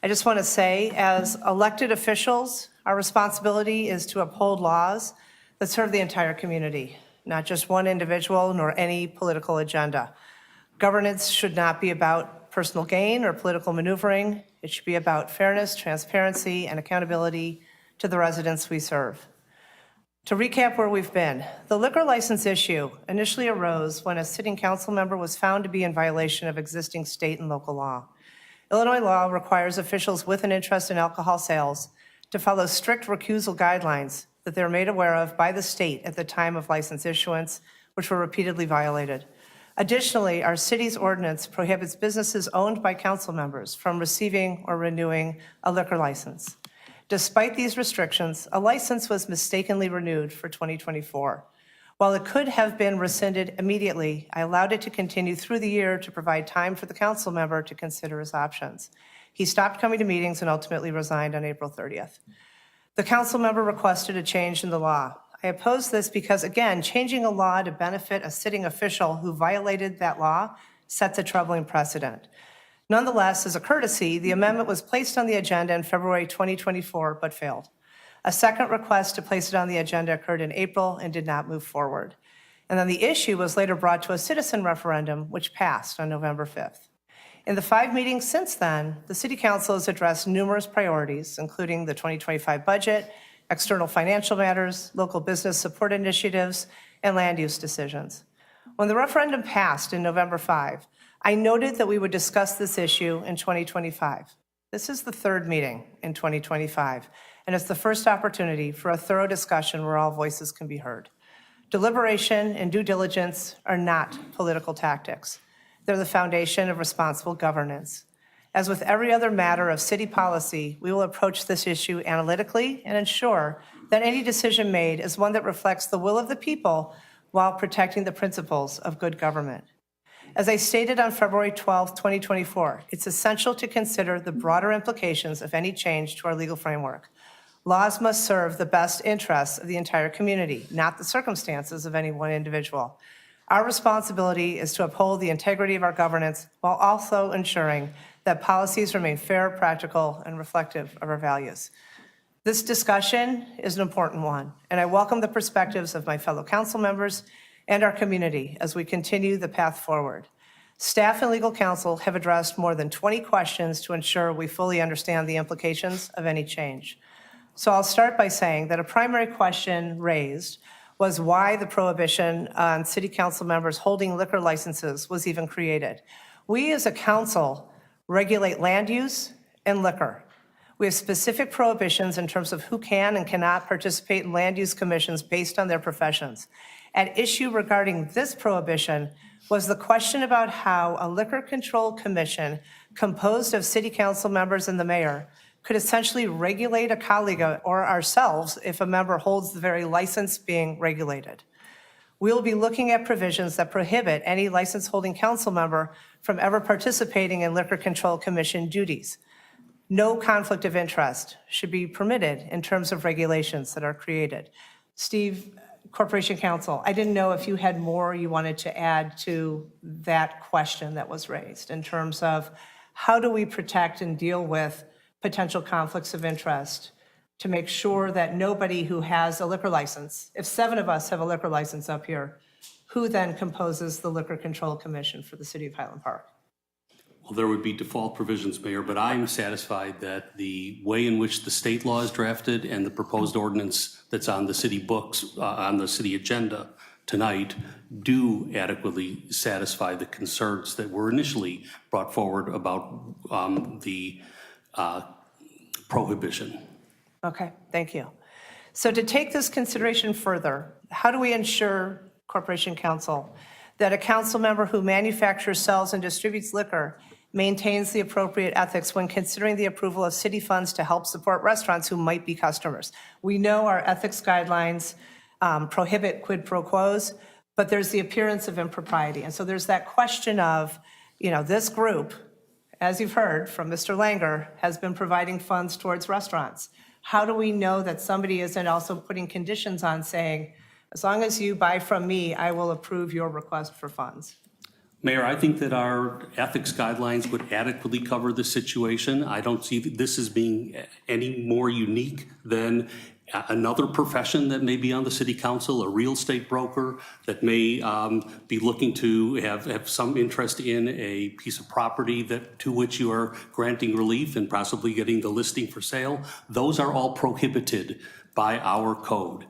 I just want to say, as elected officials, our responsibility is to uphold laws that serve the entire community, not just one individual nor any political agenda. Governance should not be about personal gain or political maneuvering. It should be about fairness, transparency, and accountability to the residents we serve. To recap where we've been, the liquor license issue initially arose when a sitting council member was found to be in violation of existing state and local law. Illinois law requires officials with an interest in alcohol sales to follow strict recusal guidelines that they're made aware of by the state at the time of license issuance, which were repeatedly violated. Additionally, our city's ordinance prohibits businesses owned by council members from receiving or renewing a liquor license. Despite these restrictions, a license was mistakenly renewed for 2024. While it could have been rescinded immediately, I allowed it to continue through the year to provide time for the council member to consider his options. He stopped coming to meetings and ultimately resigned on April 30th. The council member requested a change in the law. I oppose this because, again, changing a law to benefit a sitting official who violated that law sets a troubling precedent. Nonetheless, as a courtesy, the amendment was placed on the agenda in February 2024, but failed. A second request to place it on the agenda occurred in April and did not move forward. And then the issue was later brought to a citizen referendum, which passed on November 5th. In the 5 meetings since then, the City Council has addressed numerous priorities, including the 2025 budget, external financial matters, local business support initiatives, and land use decisions. When the referendum passed in November 5, I noted that we would discuss this issue in 2025. This is the 3rd meeting in 2025, and it's the first opportunity for a thorough discussion where all voices can be heard. Deliberation and due diligence are not political tactics. They're the foundation of responsible governance. As with every other matter of city policy, we will approach this issue analytically and ensure that any decision made is one that reflects the will of the people while protecting the principles of good government. As I stated on February 12, 2024, it's essential to consider the broader implications of any change to our legal framework. Laws must serve the best interests of the entire community, not the circumstances of any one individual. Our responsibility is to uphold the integrity of our governance while also ensuring that policies remain fair, practical, and reflective of our values. This discussion is an important one, and I welcome the perspectives of my fellow council members and our community as we continue the path forward. Staff and legal counsel have addressed more than 20 questions to ensure we fully understand the implications of any change. So I'll start by saying that a primary question raised was why the prohibition on city council members holding liquor licenses was even created. We as a council regulate land use and liquor. We have specific prohibitions in terms of who can and cannot participate in land use commissions based on their professions. At issue regarding this prohibition was the question about how a liquor control commission composed of city council members and the mayor could essentially regulate a colleague or ourselves if a member holds the very license being regulated. We will be looking at provisions that prohibit any license-holding council member from ever participating in liquor control commission duties. No conflict of interest should be permitted in terms of regulations that are created. Steve, Corporation Counsel, I didn't know if you had more you wanted to add to that question that was raised in terms of how do we protect and deal with potential conflicts of interest to make sure that nobody who has a liquor license, if 7 of us have a liquor license up here, who then composes the Liquor Control Commission for the City of Highland Park? Well, there would be default provisions, Mayor, but I'm satisfied that the way in which the state law is drafted and the proposed ordinance that's on the city books, on the city agenda tonight, do adequately satisfy the concerns that were initially brought forward about the prohibition. Okay, thank you. So to take this consideration further, how do we ensure, Corporation Counsel, that a council member who manufactures, sells, and distributes liquor maintains the appropriate ethics when considering the approval of city funds to help support restaurants who might be customers? We know our ethics guidelines prohibit quid pro quos, but there's the appearance of impropriety. And so there's that question of, this group, as you've heard from Mr. Langer, has been providing funds towards restaurants. How do we know that somebody isn't also putting conditions on saying, as long as you buy from me, I will approve your request for funds? Mayor, I think that our ethics guidelines would adequately cover the situation. I don't see this as being any more unique than another profession that may be on the city council, a real estate broker that may be looking to have some interest in a piece of property to which you are granting relief and possibly getting the listing for sale. Those are all prohibited by our code.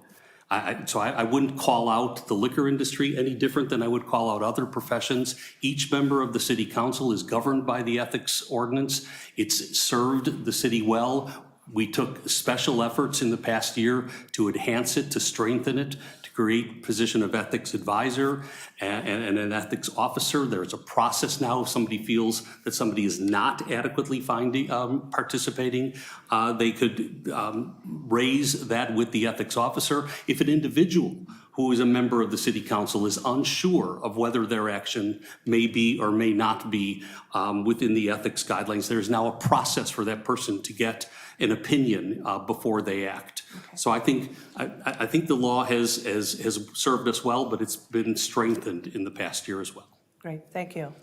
So I wouldn't call out the liquor industry any different than I would call out other professions. Each member of the city council is governed by the ethics ordinance. It's served the city well. We took special efforts in the past year to enhance it, to strengthen it, to create a position of ethics advisor and an ethics officer. There's a process now if somebody feels that somebody is not adequately participating, they could raise that with the ethics officer. If an individual who is a member of the city council is unsure of whether their action may be or may not be within the ethics guidelines, there's now a process for that person to get an opinion before they act. Okay. So I think the law has served us well, but it's been strengthened in the past year as well. Great, thank you.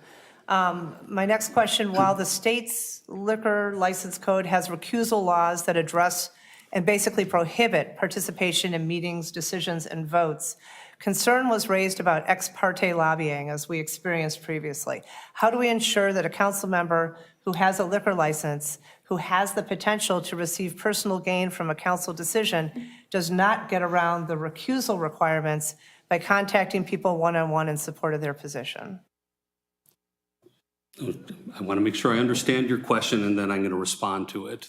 My next question, while the state's liquor license code has recusal laws that address and basically prohibit participation in meetings, decisions, and votes, concern was raised about ex parte lobbying, as we experienced previously. How do we ensure that a council member who has a liquor license, who has the potential to receive personal gain from a council decision, does not get around the recusal requirements by contacting people one-on-one in support of their position? I want to make sure I understand your question, and then I'm going to respond to it.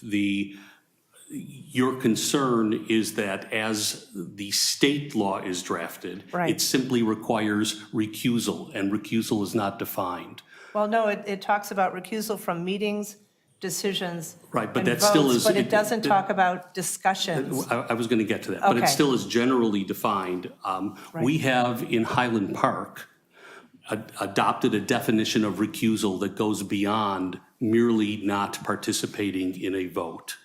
Your concern is that as the state law is drafted, right, it simply requires recusal, and recusal is not defined. Well, no, it talks about recusal from meetings, decisions, right, but and that votes, still is. But it doesn't talk about discussions. I was going to get to that, okay, but it still is generally defined. Right. We have in Highland Park adopted a definition of recusal that goes beyond merely not participating in a vote.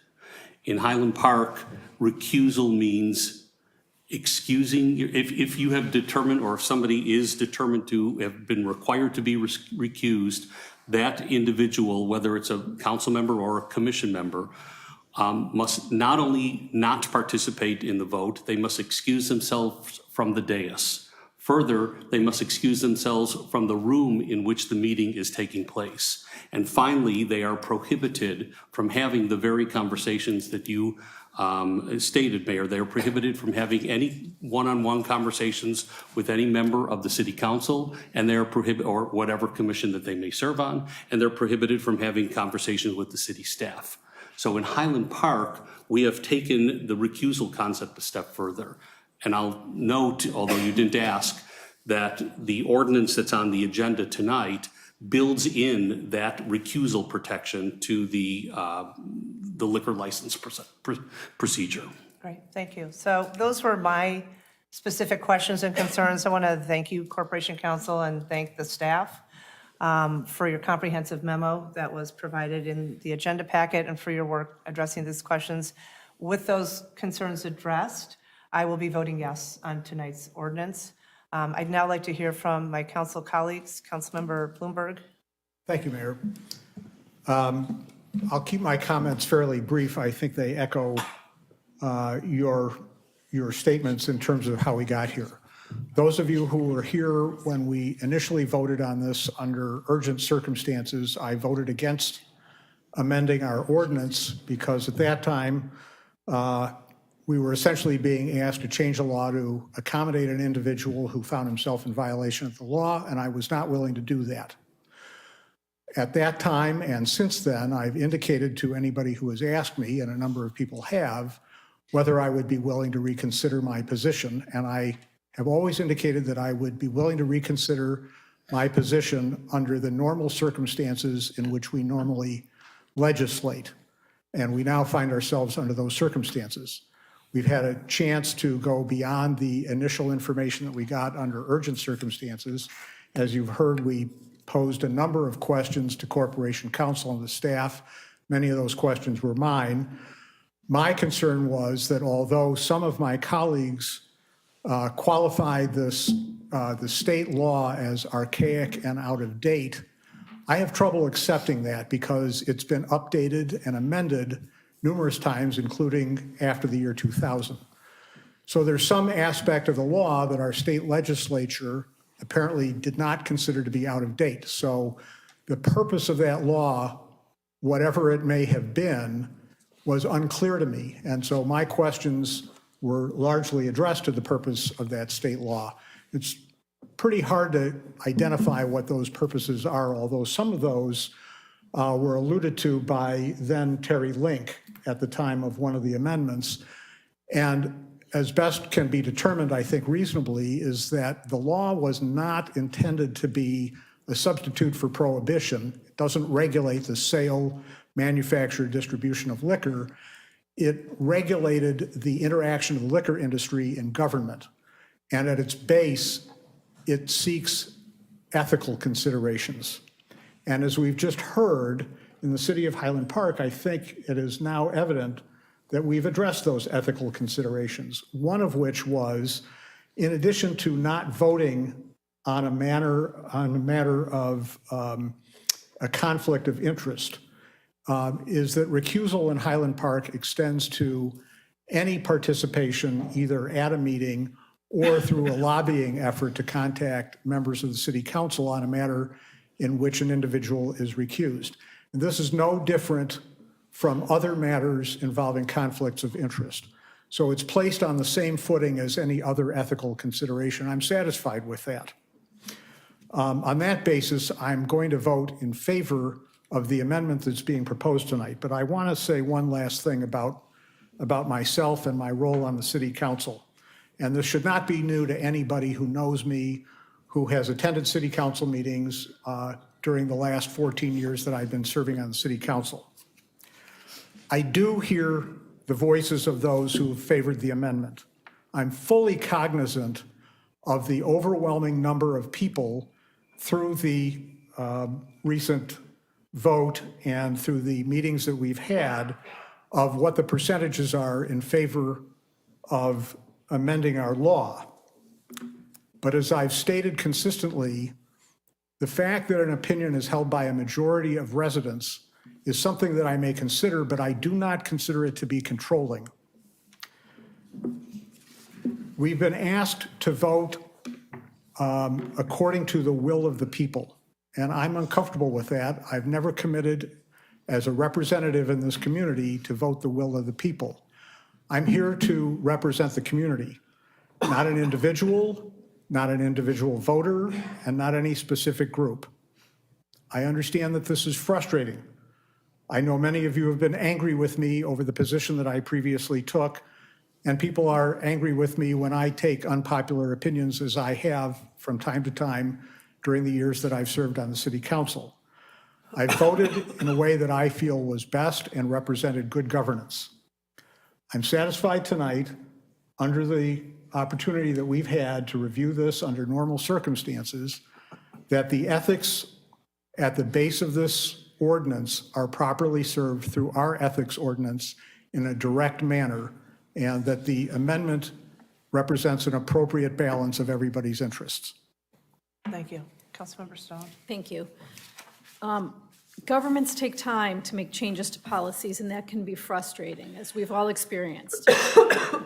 In Highland Park, recusal means excusing, if you have determined, or if somebody is determined to have been required to be recused, that individual, whether it's a council member or a commission member, must not only not participate in the vote, they must excuse themselves from the dais. Further, they must excuse themselves from the room in which the meeting is taking place. And finally, they are prohibited from having the very conversations that you stated, Mayor. They are prohibited from having any one-on-one conversations with any member of the city council, and they are prohibited, or whatever commission that they may serve on, and they're prohibited from having conversations with the city staff. So in Highland Park, we have taken the recusal concept a step further. And I'll note, although you didn't ask, that the ordinance that's on the agenda tonight builds in that recusal protection to the liquor license procedure. Great, thank you. So those were my specific questions and concerns. I want to thank you, Corporation Counsel, and thank the staff for your comprehensive memo that was provided in the agenda packet and for your work addressing these questions. With those concerns addressed, I will be voting yes on tonight's ordinance. I'd now like to hear from my council colleagues. Councilmember Bloomberg. Thank you, Mayor. I'll keep my comments fairly brief. I think they echo your statements in terms of how we got here. Those of you who were here when we initially voted on this under urgent circumstances, I voted against amending our ordinance because at that time, we were essentially being asked to change the law to accommodate an individual who found himself in violation of the law, and I was not willing to do that. At that time, and since then, I've indicated to anybody who has asked me, and a number of people have, whether I would be willing to reconsider my position, and I have always indicated that I would be willing to reconsider my position under the normal circumstances in which we normally legislate, and we now find ourselves under those circumstances. We've had a chance to go beyond the initial information that we got under urgent circumstances. As you've heard, we posed a number of questions to Corporation Counsel and the staff. Many of those questions were mine. My concern was that although some of my colleagues qualified the state law as archaic and out of date, I have trouble accepting that because it's been updated and amended numerous times, including after the year 2000. So there's some aspect of the law that our state legislature apparently did not consider to be out of date. So the purpose of that law, whatever it may have been, was unclear to me. And so my questions were largely addressed to the purpose of that state law. It's pretty hard to identify what those purposes are, although some of those were alluded to by then Terry Link at the time of one of the amendments. And as best can be determined, I think reasonably, is that the law was not intended to be a substitute for prohibition. It doesn't regulate the sale, manufacture, distribution of liquor. It regulated the interaction of the liquor industry and government. And at its base, it seeks ethical considerations. And as we've just heard, in the city of Highland Park, I think it is now evident that we've addressed those ethical considerations, one of which was, in addition to not voting on a matter of a conflict of interest, is that recusal in Highland Park extends to any participation either at a meeting or through a lobbying effort to contact members of the city council on a matter in which an individual is recused. And this is no different from other matters involving conflicts of interest. So it's placed on the same footing as any other ethical consideration. I'm satisfied with that. On that basis, I'm going to vote in favor of the amendment that's being proposed tonight. But I want to say one last thing about myself and my role on the city council. And this should not be new to anybody who knows me, who has attended city council meetings during the last 14 years that I've been serving on the city council. I do hear the voices of those who have favored the amendment. I'm fully cognizant of the overwhelming number of people through the recent vote and through the meetings that we've had of what the percentages are in favor of amending our law. But as I've stated consistently, the fact that an opinion is held by a majority of residents is something that I may consider, but I do not consider it to be controlling. We've been asked to vote according to the will of the people, and I'm uncomfortable with that. I've never committed as a representative in this community to vote the will of the people. I'm here to represent the community, not an individual voter, and not any specific group. I understand that this is frustrating. I know many of you have been angry with me over the position that I previously took, and people are angry with me when I take unpopular opinions, as I have from time to time during the years that I've served on the city council. I voted in a way that I feel was best and represented good governance. I'm satisfied tonight, under the opportunity that we've had to review this under normal circumstances, that the ethics at the base of this ordinance are properly served through our ethics ordinance in a direct manner, and that the amendment represents an appropriate balance of everybody's interests. Thank you. Councilmember Stone. Thank you. Governments take time to make changes to policies, and that can be frustrating, as we've all experienced.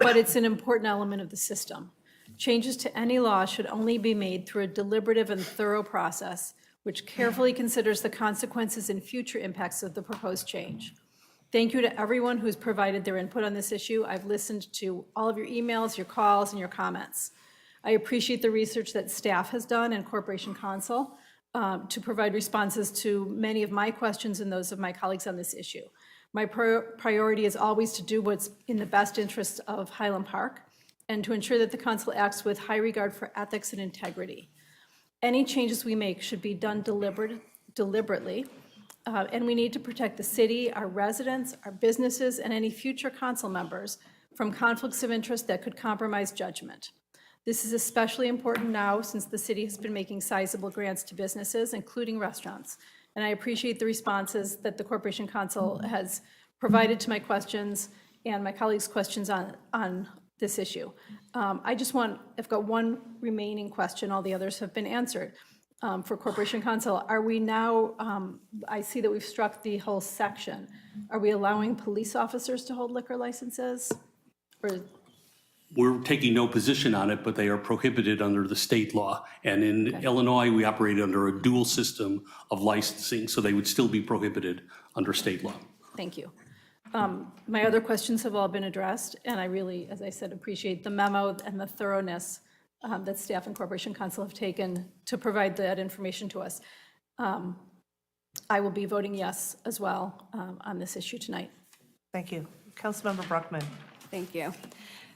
But it's an important element of the system. Changes to any law should only be made through a deliberative and thorough process, which carefully considers the consequences and future impacts of the proposed change. Thank you to everyone who's provided their input on this issue. I've listened to all of your emails, your calls, and your comments. I appreciate the research that staff has done and Corporation Counsel to provide responses to many of my questions and those of my colleagues on this issue. My priority is always to do what's in the best interests of Highland Park and to ensure that the council acts with high regard for ethics and integrity. Any changes we make should be done deliberately, and we need to protect the city, our residents, our businesses, and any future council members from conflicts of interest that could compromise judgment. This is especially important now since the city has been making sizable grants to businesses, including restaurants. And I appreciate the responses that the Corporation Counsel has provided to my questions and my colleagues' questions on this issue. I've got one remaining question. All the others have been answered. For Corporation Counsel, are we now, I see that we've struck the whole section. Are we allowing police officers to hold liquor licenses? Or We're taking no position on it, but they are prohibited under the state law. And in Illinois, we operate under a dual system of licensing, so they would still be prohibited under state law. Thank you. My other questions have all been addressed, and I really, as I said, appreciate the memo and the thoroughness that staff and Corporation Counsel have taken to provide that information to us. I will be voting yes as well on this issue tonight. Thank you. Councilmember Bruckman. Thank you.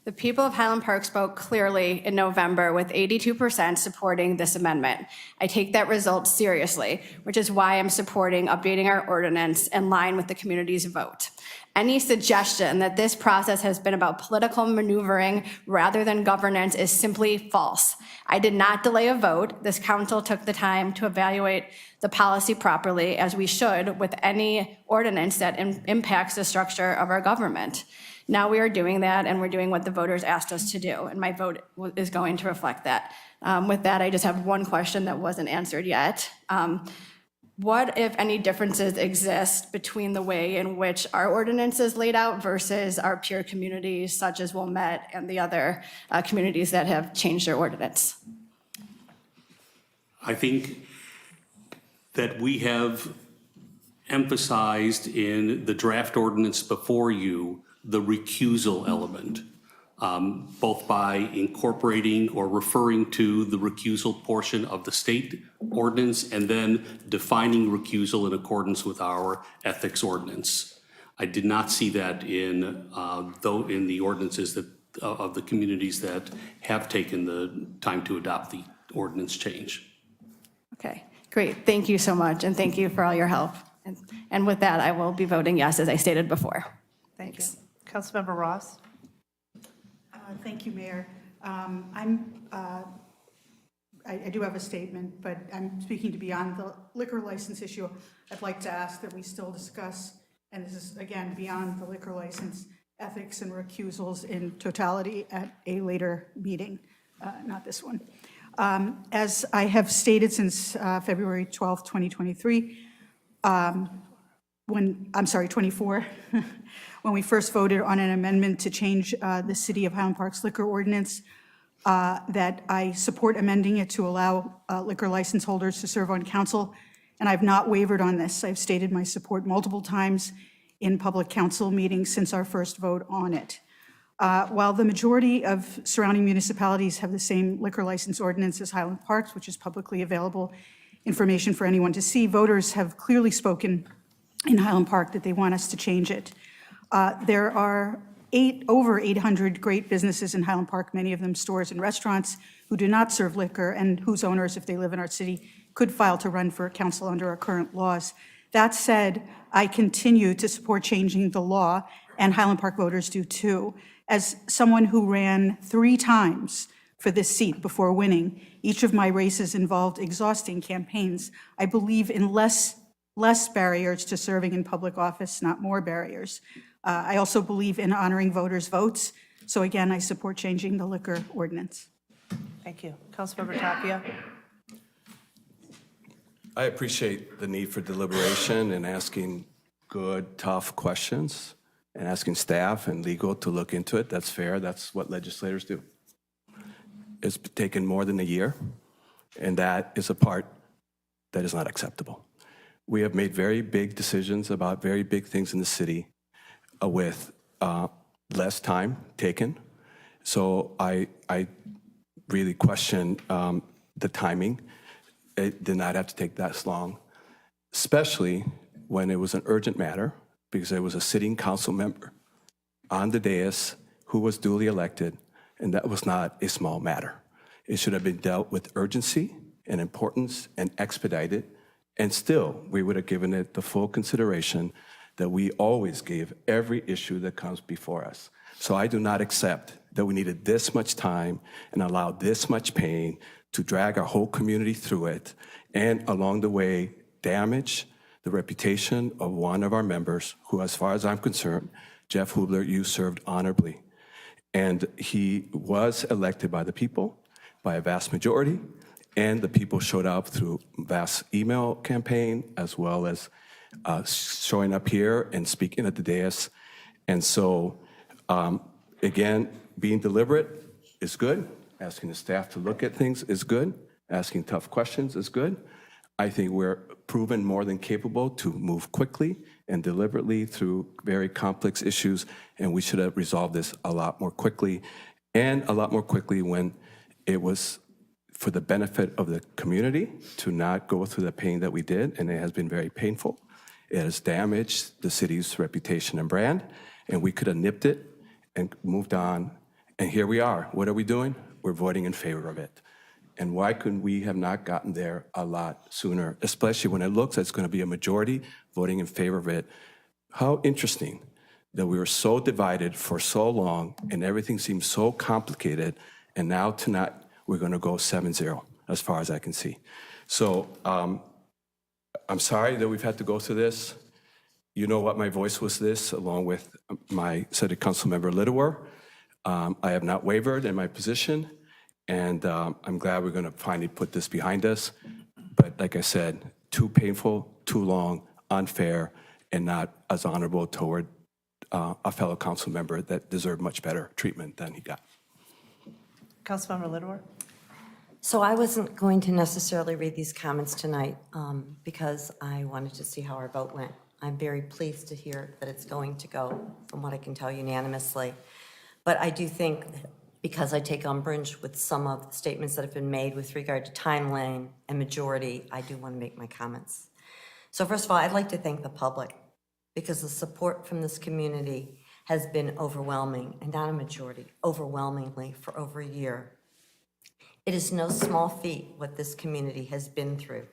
The people of Highland Park spoke clearly in November with 82% supporting this amendment. I take that result seriously, which is why I'm supporting updating our ordinance in line with the community's vote. Any suggestion that this process has been about political maneuvering rather than governance is simply false. I did not delay a vote. This council took the time to evaluate the policy properly, as we should with any ordinance that impacts the structure of our government. Now we are doing that, and we're doing what the voters asked us to do, and my vote is going to reflect that. With that, I just have one question that wasn't answered yet. What, if any, differences exist between the way in which our ordinance is laid out versus our peer communities, such as Wilmette and the other communities that have changed their ordinance? I think that we have emphasized in the draft ordinance before you the recusal element, both by incorporating or referring to the recusal portion of the state ordinance and then defining recusal in accordance with our ethics ordinance. I did not see that in the ordinances that of the communities that have taken the time to adopt the ordinance change. Okay, great. Thank you so much, and thank you for all your help. And with that, I will be voting yes, as I stated before. Thank you. Councilmember Ross. Thank you, Mayor. I do have a statement, but I'm speaking to beyond the liquor license issue. I'd like to ask that we still discuss, and this is, again, beyond the liquor license, ethics and recusals in totality at a later meeting, not this one. As I have stated since February 12th, 2023, 24, when we first voted on an amendment to change the City of Highland Park's liquor ordinance, that I support amending it to allow liquor license holders to serve on council, and I've not wavered on this. I've stated my support multiple times in public council meetings since our first vote on it. While the majority of surrounding municipalities have the same liquor license ordinance as Highland Park's, which is publicly available information for anyone to see, voters have clearly spoken in Highland Park that they want us to change it. There are over 800 great businesses in Highland Park, many of them stores and restaurants, who do not serve liquor and whose owners, if they live in our city, could file to run for council under our current laws. That said, I continue to support changing the law, and Highland Park voters do too. As someone who ran 3 times for this seat before winning, each of my races involved exhausting campaigns. I believe in less barriers to serving in public office, not more barriers. I also believe in honoring voters' votes. So again, I support changing the liquor ordinance. Thank you. Councilmember Tapia. I appreciate the need for deliberation and asking good, tough questions and asking staff and legal to look into it. That's fair. That's what legislators do. It's taken more than a year, and that is a part that is not acceptable. We have made very big decisions about very big things in the city with less time taken. So I really question the timing. It did not have to take that long, especially when it was an urgent matter, because there was a sitting council member on the dais who was duly elected, and that was not a small matter. It should have been dealt with urgency and importance and expedited, and still we would have given it the full consideration that we always give every issue that comes before us. So I do not accept that we needed this much time and allowed this much pain to drag our whole community through it, and along the way damage the reputation of one of our members who, as far as I'm concerned, Jeff Hubler, you served honorably. And he was elected by the people by a vast majority, and the people showed up through vast email campaign as well as showing up here and speaking at the dais. And so, again, being deliberate is good. Asking the staff to look at things is good. Asking tough questions is good. I think we're proven more than capable to move quickly and deliberately through very complex issues, and we should have resolved this a lot more quickly, and a lot more quickly when it was for the benefit of the community to not go through the pain that we did, and it has been very painful. It has damaged the city's reputation and brand, and we could have nipped it and moved on, and here we are. What are we doing? We're voting in favor of it. And why couldn't we have not gotten there a lot sooner, especially when it looks like it's going to be a majority voting in favor of it? How interesting that we were so divided for so long and everything seems so complicated, and now tonight we're going to go 7-0 as far as I can see. So I'm sorry that we've had to go through this. You know what my voice was this, along with my City Council member Littlewer. I have not wavered in my position, and I'm glad we're going to finally put this behind us. But like I said, too painful, too long, unfair, and not as honorable toward a fellow council member that deserved much better treatment than he got. Councilmember Littlewer. So I wasn't going to necessarily read these comments tonight because I wanted to see how our vote went. I'm very pleased to hear that it's going to go, from what I can tell, unanimously. But I do think, because I take umbrage with some of the statements that have been made with regard to timeline and majority, I do want to make my comments. So first of all, I'd like to thank the public, because the support from this community has been overwhelming, and not a majority, overwhelmingly for over a year. It is no small feat what this community has been through.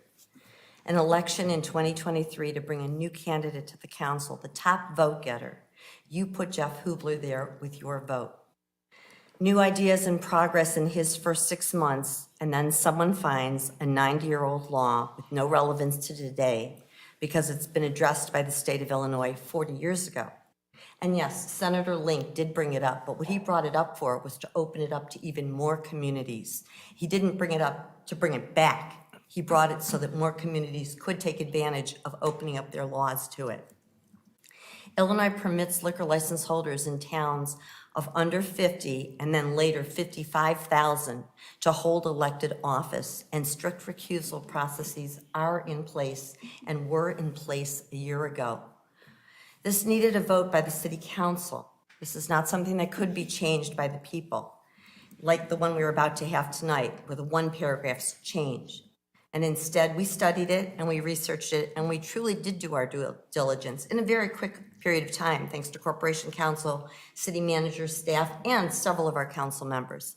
An election in 2023 to bring a new candidate to the council, the top vote getter. You put Jeff Hubler there with your vote. New ideas and progress in his first 6 months, and then someone finds a 90-year-old law with no relevance to today because it's been addressed by the state of Illinois 40 years ago. And yes, Senator Link did bring it up, but what he brought it up for was to open it up to even more communities. He didn't bring it up to bring it back. He brought it so that more communities could take advantage of opening up their laws to it. Illinois permits liquor license holders in towns of under 50 and then later 55,000 to hold elected office, and strict recusal processes are in place and were in place a year ago. This needed a vote by the City Council. This is not something that could be changed by the people, like the one we were about to have tonight, where the one paragraph's changed. And instead, we studied it and we researched it, and we truly did do our due diligence in a very quick period of time, thanks to Corporation Counsel, city manager, staff, and several of our council members.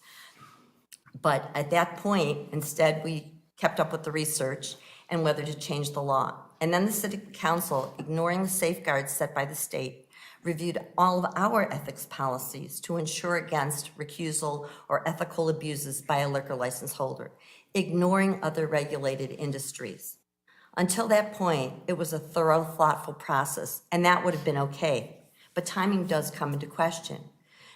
But at that point, instead, we kept up with the research and whether to change the law. And then the city council, ignoring the safeguards set by the state, reviewed all of our ethics policies to ensure against recusal or ethical abuses by a liquor license holder, ignoring other regulated industries. Until that point, it was a thorough, thoughtful process, and that would have been okay. But timing does come into question.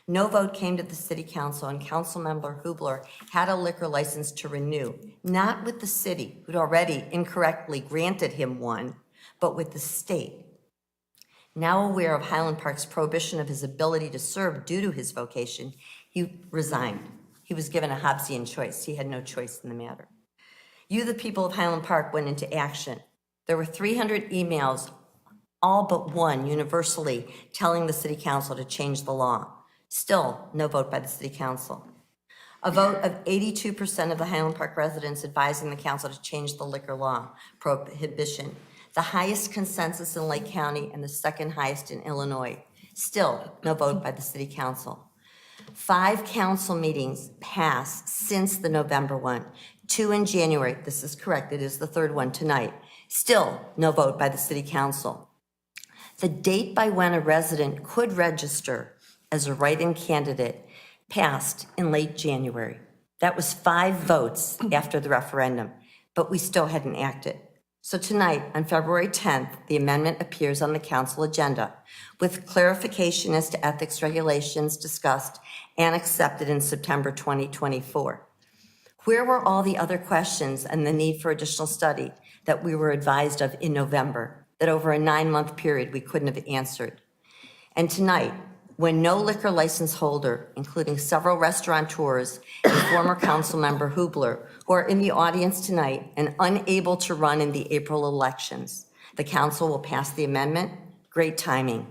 No vote came to the city council, and Councilmember Hubler had a liquor license to renew, not with the city, who'd already incorrectly granted him one, but with the state. Now aware of Highland Park's prohibition of his ability to serve due to his vocation, he resigned. He was given a Hobbesian choice. He had no choice in the matter. You, the people of Highland Park, went into action. There were 300 emails, all but one universally telling the city council to change the law. Still, no vote by the city council. A vote of 82% of the Highland Park residents advising the council to change the liquor law prohibition, the highest consensus in Lake County and the second highest in Illinois. Still, no vote by the city council. 5 council meetings passed since the November one, 2 in January. This is correct, it is the 3rd one tonight. Still, no vote by the city council. The date by when a resident could register as a write-in candidate passed in late January. That was 5 votes after the referendum, but we still hadn't acted. So tonight, on February 10th, the amendment appears on the council agenda with clarification as to ethics regulations discussed and accepted in September 2024. Where were all the other questions and the need for additional study that we were advised of in November, that over a 9-month period we couldn't have answered? And tonight, when no liquor license holder, including several restaurateurs and former council member Hubler, who are in the audience tonight and unable to run in the April elections, the council will pass the amendment. Great timing.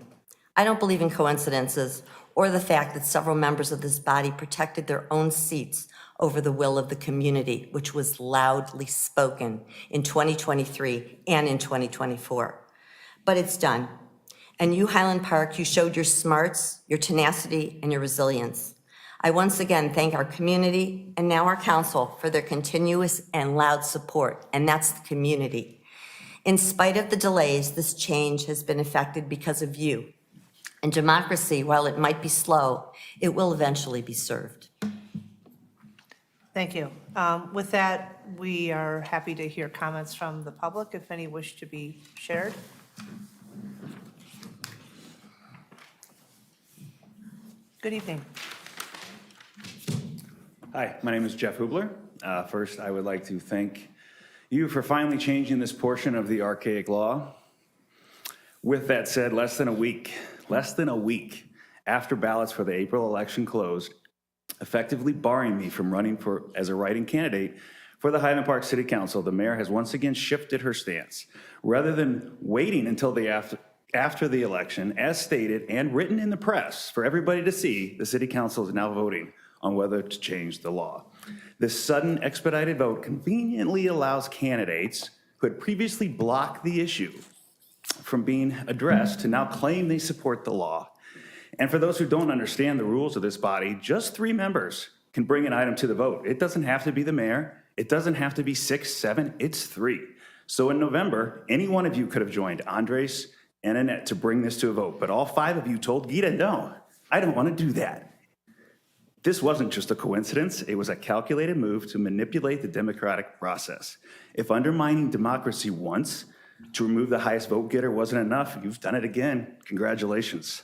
I don't believe in coincidences or the fact that several members of this body protected their own seats over the will of the community, which was loudly spoken in 2023 and in 2024. But it's done. And you, Highland Park, you showed your smarts, your tenacity, and your resilience. I once again thank our community and now our council for their continuous and loud support, and that's the community. In spite of the delays, this change has been effected because of you. And democracy, while it might be slow, it will eventually be served. Thank you. With that, we are happy to hear comments from the public, if any wish to be shared. Good evening. Hi, my name is Jeff Hubler. First, I would like to thank you for finally changing this portion of the archaic law. With that said, less than a week after ballots for the April election closed, effectively barring me from running as a write-in candidate for the Highland Park City Council, the mayor has once again shifted her stance. Rather than waiting until after the election, as stated and written in the press for everybody to see, the city council is now voting on whether to change the law. This sudden expedited vote conveniently allows candidates who had previously blocked the issue from being addressed to now claim they support the law. And for those who don't understand the rules of this body, just 3 members can bring an item to the vote. It doesn't have to be the mayor. It doesn't have to be 6, 7, it's 3. So in November, any one of you could have joined Andres and Annette to bring this to a vote, but all 5 of you told Gita, no, I don't want to do that. This wasn't just a coincidence, it was a calculated move to manipulate the democratic process. If undermining democracy once to remove the highest vote getter wasn't enough, you've done it again, congratulations.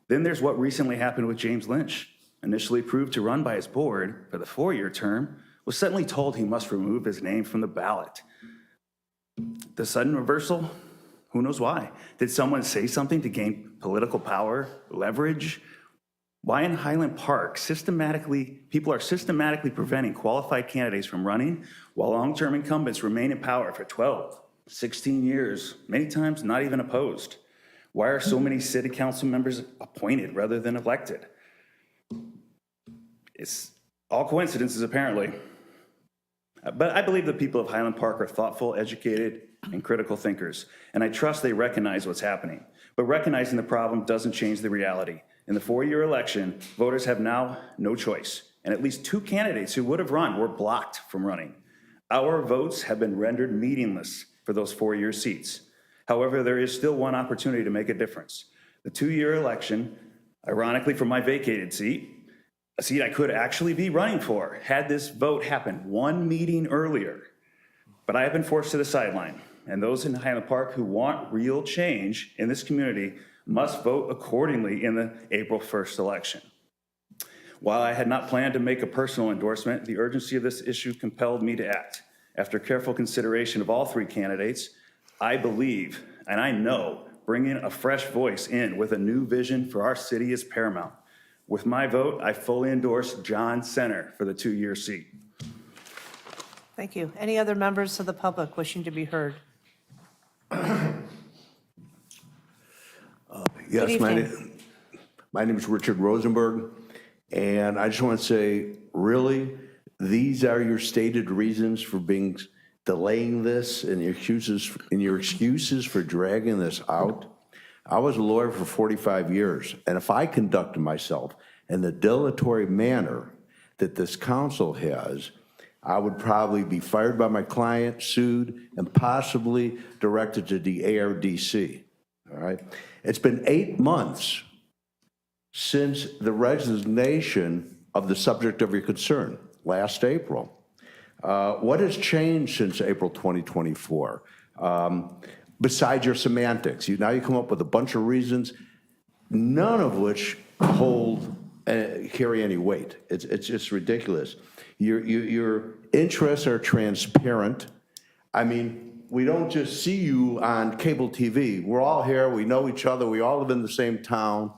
Then there's what recently happened with James Lynch. Initially approved to run by his board for the 4-year term, was suddenly told he must remove his name from the ballot. The sudden reversal? Who knows why? Did someone say something to gain political power, leverage? Why in Highland Park, people are systematically preventing qualified candidates from running while long-term incumbents remain in power for 12, 16 years, many times not even opposed? Why are so many city council members appointed rather than elected? It's all coincidences, apparently. But I believe the people of Highland Park are thoughtful, educated, and critical thinkers, and I trust they recognize what's happening. But recognizing the problem doesn't change the reality. In the 4-year election, voters have now no choice, and at least 2 candidates who would have run were blocked from running. Our votes have been rendered meaningless for those 4-year seats. However, there is still one opportunity to make a difference. The 2-year election, ironically for my vacated seat, a seat I could actually be running for, had this vote happened 1 meeting earlier. But I have been forced to the sideline, and those in Highland Park who want real change in this community must vote accordingly in the April 1st election. While I had not planned to make a personal endorsement, the urgency of this issue compelled me to act. After careful consideration of all 3 candidates, I believe, and I know, bringing a fresh voice in with a new vision for our city is paramount. With my vote, I fully endorse John Center for the 2-year seat. Thank you. Any other members of the public wishing to be heard? Yes, Good my name is Richard Rosenberg, and I just want to say, really, these are your stated reasons for delaying this and your excuses for dragging this out? I was a lawyer for 45 years, and if I conducted myself in the dilatory manner that this council has, I would probably be fired by my client, sued, and possibly directed to the ARDC. All right? It's been 8 months since the resignation of the subject of your concern, last April. What has changed since April 2024? Besides your semantics, now you come up with a bunch of reasons, none of which carry any weight. It's just ridiculous. Your interests are transparent. I mean, we don't just see you on cable TV. We're all here, we know each other, we all live in the same town,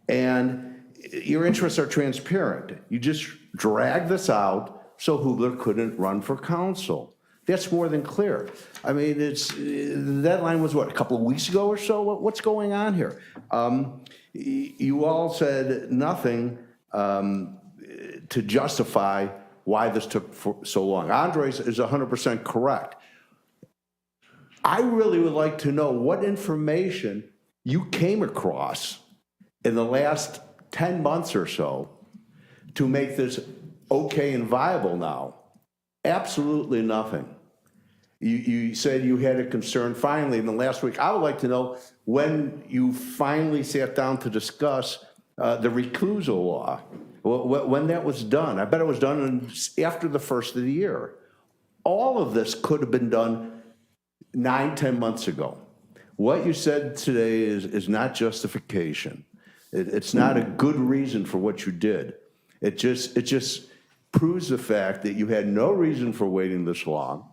and your interests are transparent. You just drag this out so Hubler couldn't run for council. That's more than clear. I mean, the deadline was what, a couple of weeks ago or so? What's going on here? You all said nothing to justify why this took so long. Andres is 100% correct. I really would like to know what information you came across in the last 10 months or so to make this okay and viable now. Absolutely nothing. You said you had a concern finally in the last week. I would like to know when you finally sat down to discuss the recusal law, when that was done. I bet it was done after the first of the year. All of this could have been done 9-10 months ago. What you said today is not justification. It's not a good reason for what you did. It just proves the fact that you had no reason for waiting this long,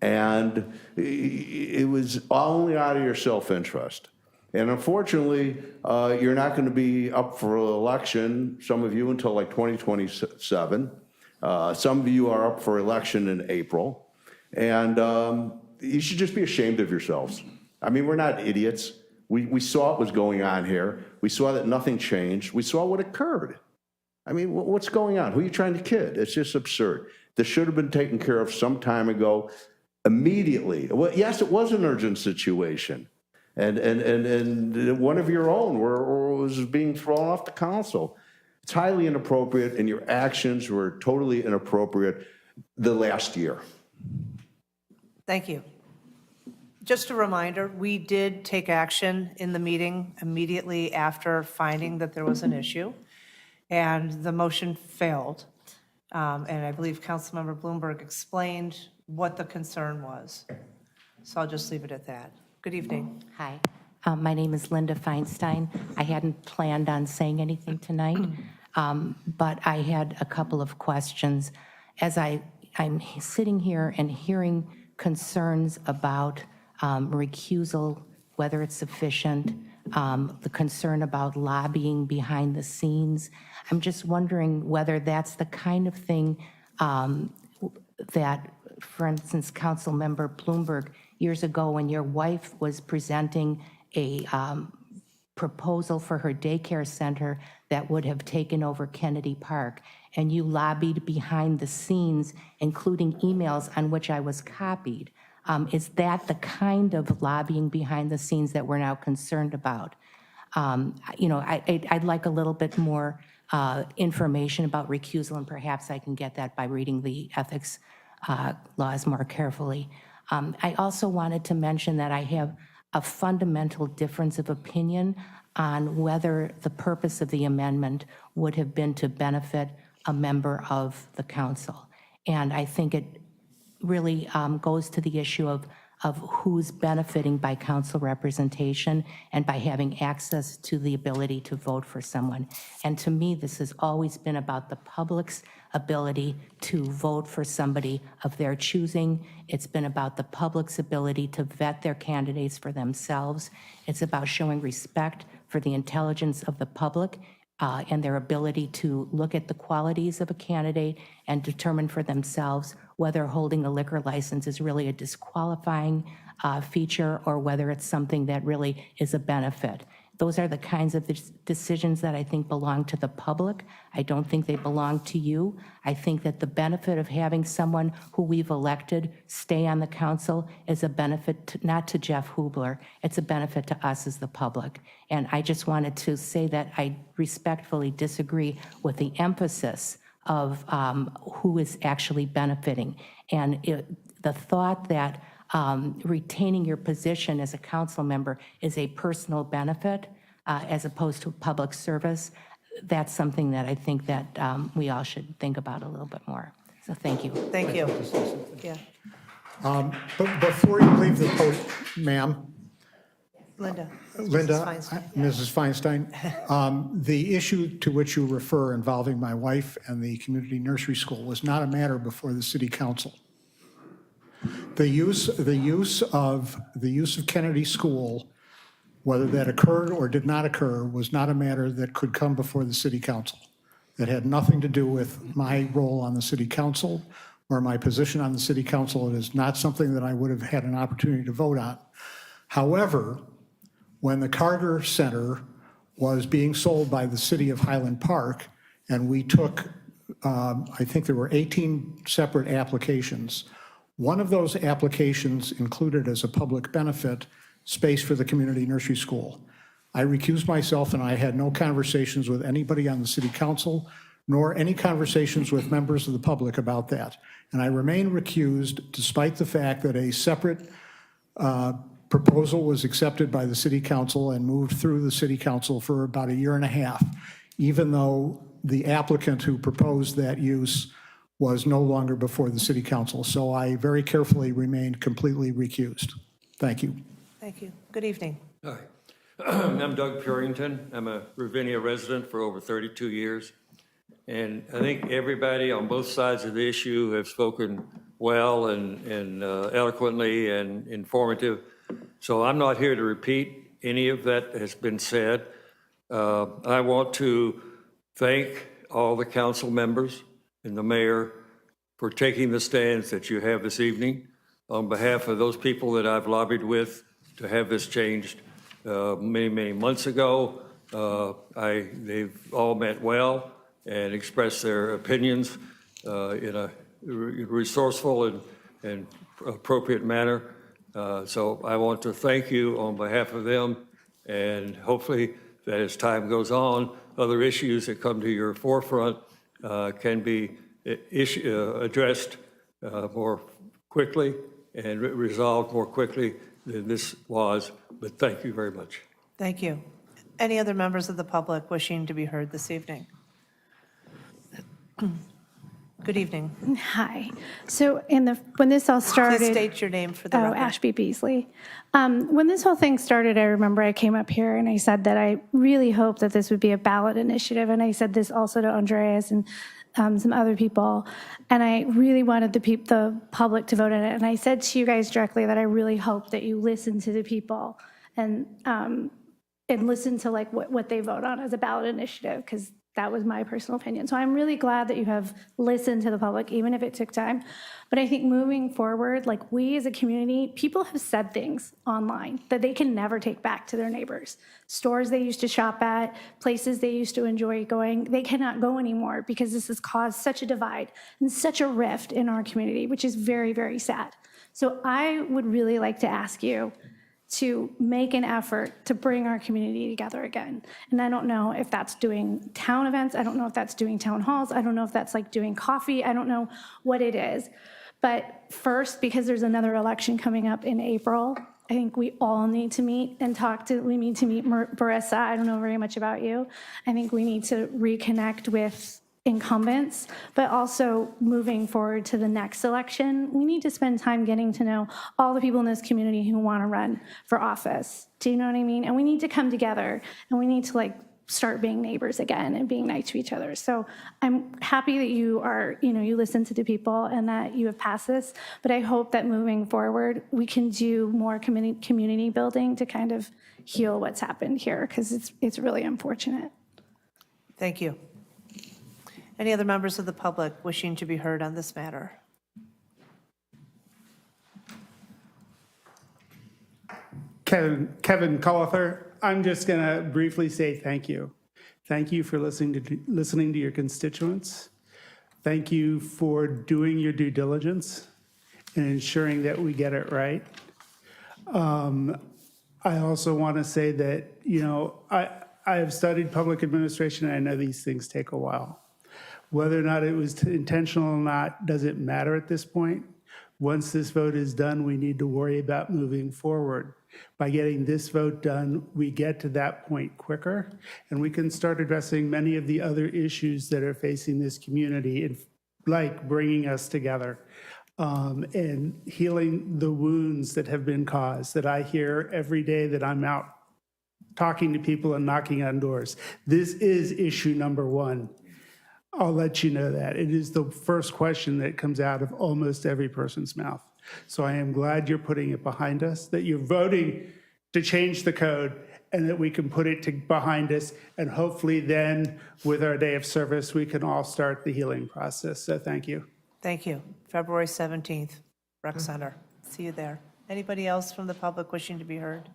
and it was only out of your self-interest. And unfortunately, you're not going to be up for election, some of you, until like 2027. Some of you are up for election in April. And you should just be ashamed of yourselves. I mean, we're not idiots. We saw what was going on here. We saw that nothing changed. We saw what occurred. I mean, what's going on? Who are you trying to kid? It's just absurd. This should have been taken care of some time ago, immediately. Well, yes, it was an urgent situation. And one of your own was being thrown off the council. It's highly inappropriate, and your actions were totally inappropriate the last year. Thank you. Just a reminder, we did take action in the meeting immediately after finding that there was an issue, and the motion failed. And I believe Councilmember Bloomberg explained what the concern was. So I'll just leave it at that. Good evening. Hi. My name is Linda Feinstein. I hadn't planned on saying anything tonight, but I had a couple of questions. As I'm sitting here and hearing concerns about recusal, whether it's sufficient, the concern about lobbying behind the scenes, I'm just wondering whether that's the kind of thing that, for instance, Councilmember Bloomberg, years ago when your wife was presenting a proposal for her daycare center that would have taken over Kennedy Park, and you lobbied behind the scenes, including emails on which I was copied. Is that the kind of lobbying behind the scenes that we're now concerned about? I'd like a little bit more information about recusal, and perhaps I can get that by reading the ethics laws more carefully. I also wanted to mention that I have a fundamental difference of opinion on whether the purpose of the amendment would have been to benefit a member of the council. And I think it really goes to the issue of who's benefiting by council representation and by having access to the ability to vote for someone. And to me, this has always been about the public's ability to vote for somebody of their choosing. It's been about the public's ability to vet their candidates for themselves. It's about showing respect for the intelligence of the public and their ability to look at the qualities of a candidate and determine for themselves whether holding a liquor license is really a disqualifying feature or whether it's something that really is a benefit. Those are the kinds of decisions that I think belong to the public. I don't think they belong to you. I think that the benefit of having someone who we've elected stay on the council is a benefit not to Jeff Hubler, it's a benefit to us as the public. And I just wanted to say that I respectfully disagree with the emphasis of who is actually benefiting. And the thought that retaining your position as a council member is a personal benefit as opposed to public service, that's something that I think that we all should think about a little bit more. So thank you. Thank you. Yeah. But before you leave the podium, ma'am, Linda. Linda, Mrs. Feinstein. Mrs. Feinstein, the issue to which you refer involving my wife and the community nursery school was not a matter before the city council. The use of Kennedy School, whether that occurred or did not occur, was not a matter that could come before the city council. It had nothing to do with my role on the city council or my position on the city council. It is not something that I would have had an opportunity to vote on. However, when the Carter Center was being sold by the city of Highland Park, and we took, I think there were 18 separate applications. One of those applications included as a public benefit space for the community nursery school. I recused myself, and I had no conversations with anybody on the city council, nor any conversations with members of the public about that. And I remain recused despite the fact that a separate proposal was accepted by the city council and moved through the city council for about a year and a half, even though the applicant who proposed that use was no longer before the city council. So I very carefully remained completely recused. Thank you. Thank you. Good evening. Hi. I'm Doug Purington. I'm a Ravinia resident for over 32 years. And I think everybody on both sides of the issue have spoken well and eloquently and informative. So I'm not here to repeat any of that has been said. I want to thank all the council members and the mayor for taking the stands that you have this evening on behalf of those people that I've lobbied with to have this changed many, many months ago. They've all meant well and expressed their opinions in a resourceful and appropriate manner. So I want to thank you on behalf of them, and hopefully that as time goes on, other issues that come to your forefront can be addressed more quickly and resolved more quickly than this was. But thank you very much. Thank you. Any other members of the public wishing to be heard this evening? Good evening. Hi. So when this all started... Please state your name for the record. Ashby Beasley. When this whole thing started, I remember I came up here and I said that I really hoped that this would be a ballot initiative. And I said this also to Andreas and some other people. And I really wanted the public to vote on it. And I said to you guys directly that I really hope that you listen to the people and listen to like what they vote on as a ballot initiative, because That was my personal opinion. So I'm really glad that you have listened to the public, even if it took time. But I think moving forward, like we as a community, people have said things online that they can never take back to their neighbors. Stores they used to shop at, places they used to enjoy going, they cannot go anymore because this has caused such a divide and such a rift in our community, which is very, very sad. So I would really like to ask you to make an effort to bring our community together again. And I don't know if that's doing town events. I don't know if that's doing town halls. I don't know if that's like doing coffee. I don't know what it is. But first, because there's another election coming up in April, I think we all need to meet and we need to meet Marissa. I don't know very much about you. I think we need to reconnect with incumbents, but also moving forward to the next election, we need to spend time getting to know all the people in this community who want to run for office. Do you know what I mean? And we need to come together and we need to like start being neighbors again and being nice to each other. So I'm happy that you are, you listen to the people and that you have passed this, but I hope that moving forward, we can do more community building to kind of heal what's happened here, because it's really unfortunate. Thank you. Any other members of the public wishing to be heard on this matter? Kevin Collier, I'm just going to briefly say thank you. Thank you for listening to your constituents. Thank you for doing your due diligence and ensuring that we get it right. I also want to say that, I have studied public administration and I know these things take a while. Whether or not it was intentional or not doesn't matter at this point. Once this vote is done, we need to worry about moving forward. By getting this vote done, we get to that point quicker, and we can start addressing many of the other issues that are facing this community, like bringing us together and healing the wounds that have been caused, that I hear every day that I'm out talking to people and knocking on doors. This is issue number one. I'll let you know that. It is the first question that comes out of almost every person's mouth. So I am glad you're putting it behind us, that you're voting to change the code, and that we can put it behind us. And hopefully then, with our day of service, we can all start the healing process. So thank you. Thank you. February 17th, Rec Center. See you there. Anybody else from the public wishing to be heard?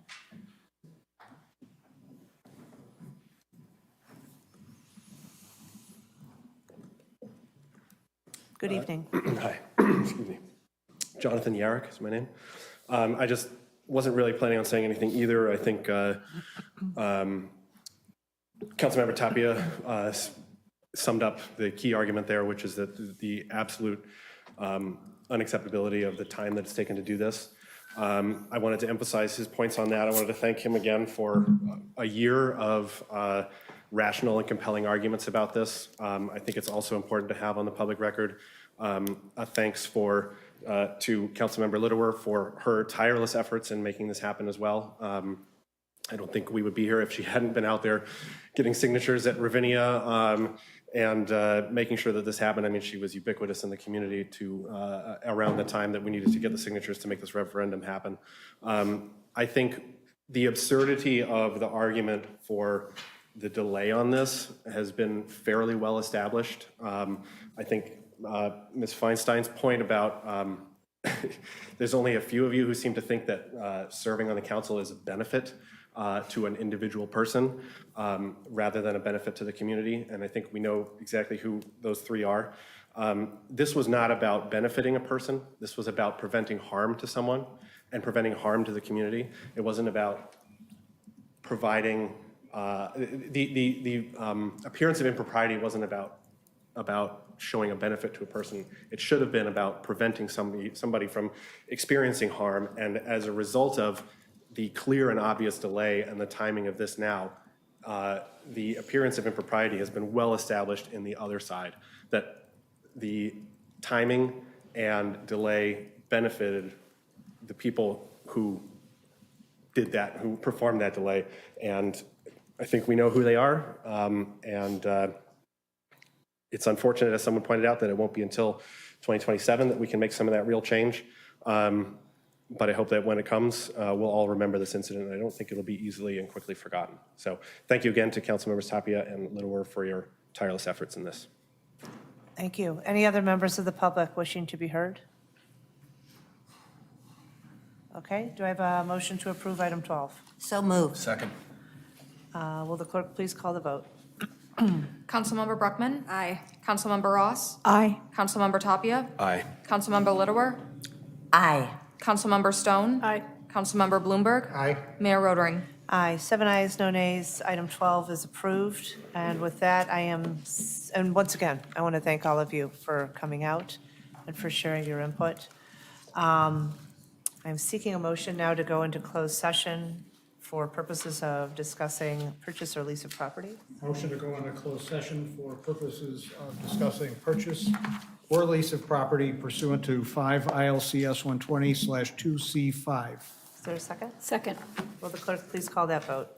Good evening. Hi. Excuse me. Jonathan Yarrick is my name. I just wasn't really planning on saying anything either. I think Councilmember Tapia summed up the key argument there, which is that the absolute unacceptability of the time that it's taken to do this. I wanted to emphasize his points on that. I wanted to thank him again for a year of rational and compelling arguments about this. I think it's also important to have on the public record a thanks to Councilmember Littlewer for her tireless efforts in making this happen as well. I don't think we would be here if she hadn't been out there getting signatures at Ravinia and making sure that this happened. I mean, she was ubiquitous in the community around the time that we needed to get the signatures to make this referendum happen. I think the absurdity of the argument for the delay on this has been fairly well established. I think Ms. Feinstein's point about there's only a few of you who seem to think that serving on the council is a benefit to an individual person rather than a benefit to the community. And I think we know exactly who those three are. This was not about benefiting a person. This was about preventing harm to someone and preventing harm to the community. It wasn't about providing the appearance of impropriety wasn't about showing a benefit to a person. It should have been about preventing somebody from experiencing harm. And as a result of the clear and obvious delay and the timing of this now, the appearance of impropriety has been well established in the other side, that the timing and delay benefited the people who did that, who performed that delay. And I think we know who they are, and it's unfortunate, as someone pointed out, that it won't be until 2027 that we can make some of that real change. But I hope that when it comes, we'll all remember this incident, and I don't think it'll be easily and quickly forgotten. So thank you again to Councilmembers Tapia and Littlewer for your tireless efforts in this. Thank you. Any other members of the public wishing to be heard? Okay, do I have a motion to approve item 12? So moved. Second. Will the clerk please call the vote? Councilmember Bruckman? Aye. Councilmember Ross? Aye. Councilmember Tapia? Aye. Councilmember Littlewer? Aye. Councilmember Stone? Aye. Councilmember Bloomberg? Aye. Mayor Rotering? Aye, 7 ayes, no nays. Item 12 is approved. And with that, and once again, I want to thank all of you for coming out and for sharing your input. I'm seeking a motion now to go into closed session for purposes of discussing purchase or lease of property. Motion to go into closed session for purposes of discussing purchase or lease of property pursuant to 5 ILCS 120/2C5. Is there a second? Second. Will the clerk please call that vote?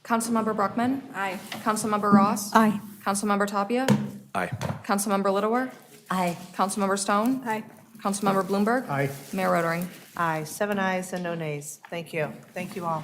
Councilmember Bruckman? Aye. Councilmember Ross? Aye. Councilmember Tapia? Aye. Councilmember Littlewer? Aye. Councilmember Stone? Aye. Councilmember Bloomberg? Aye. Mayor Rotering? Aye, 7 ayes and no nays. Thank you. Thank you all.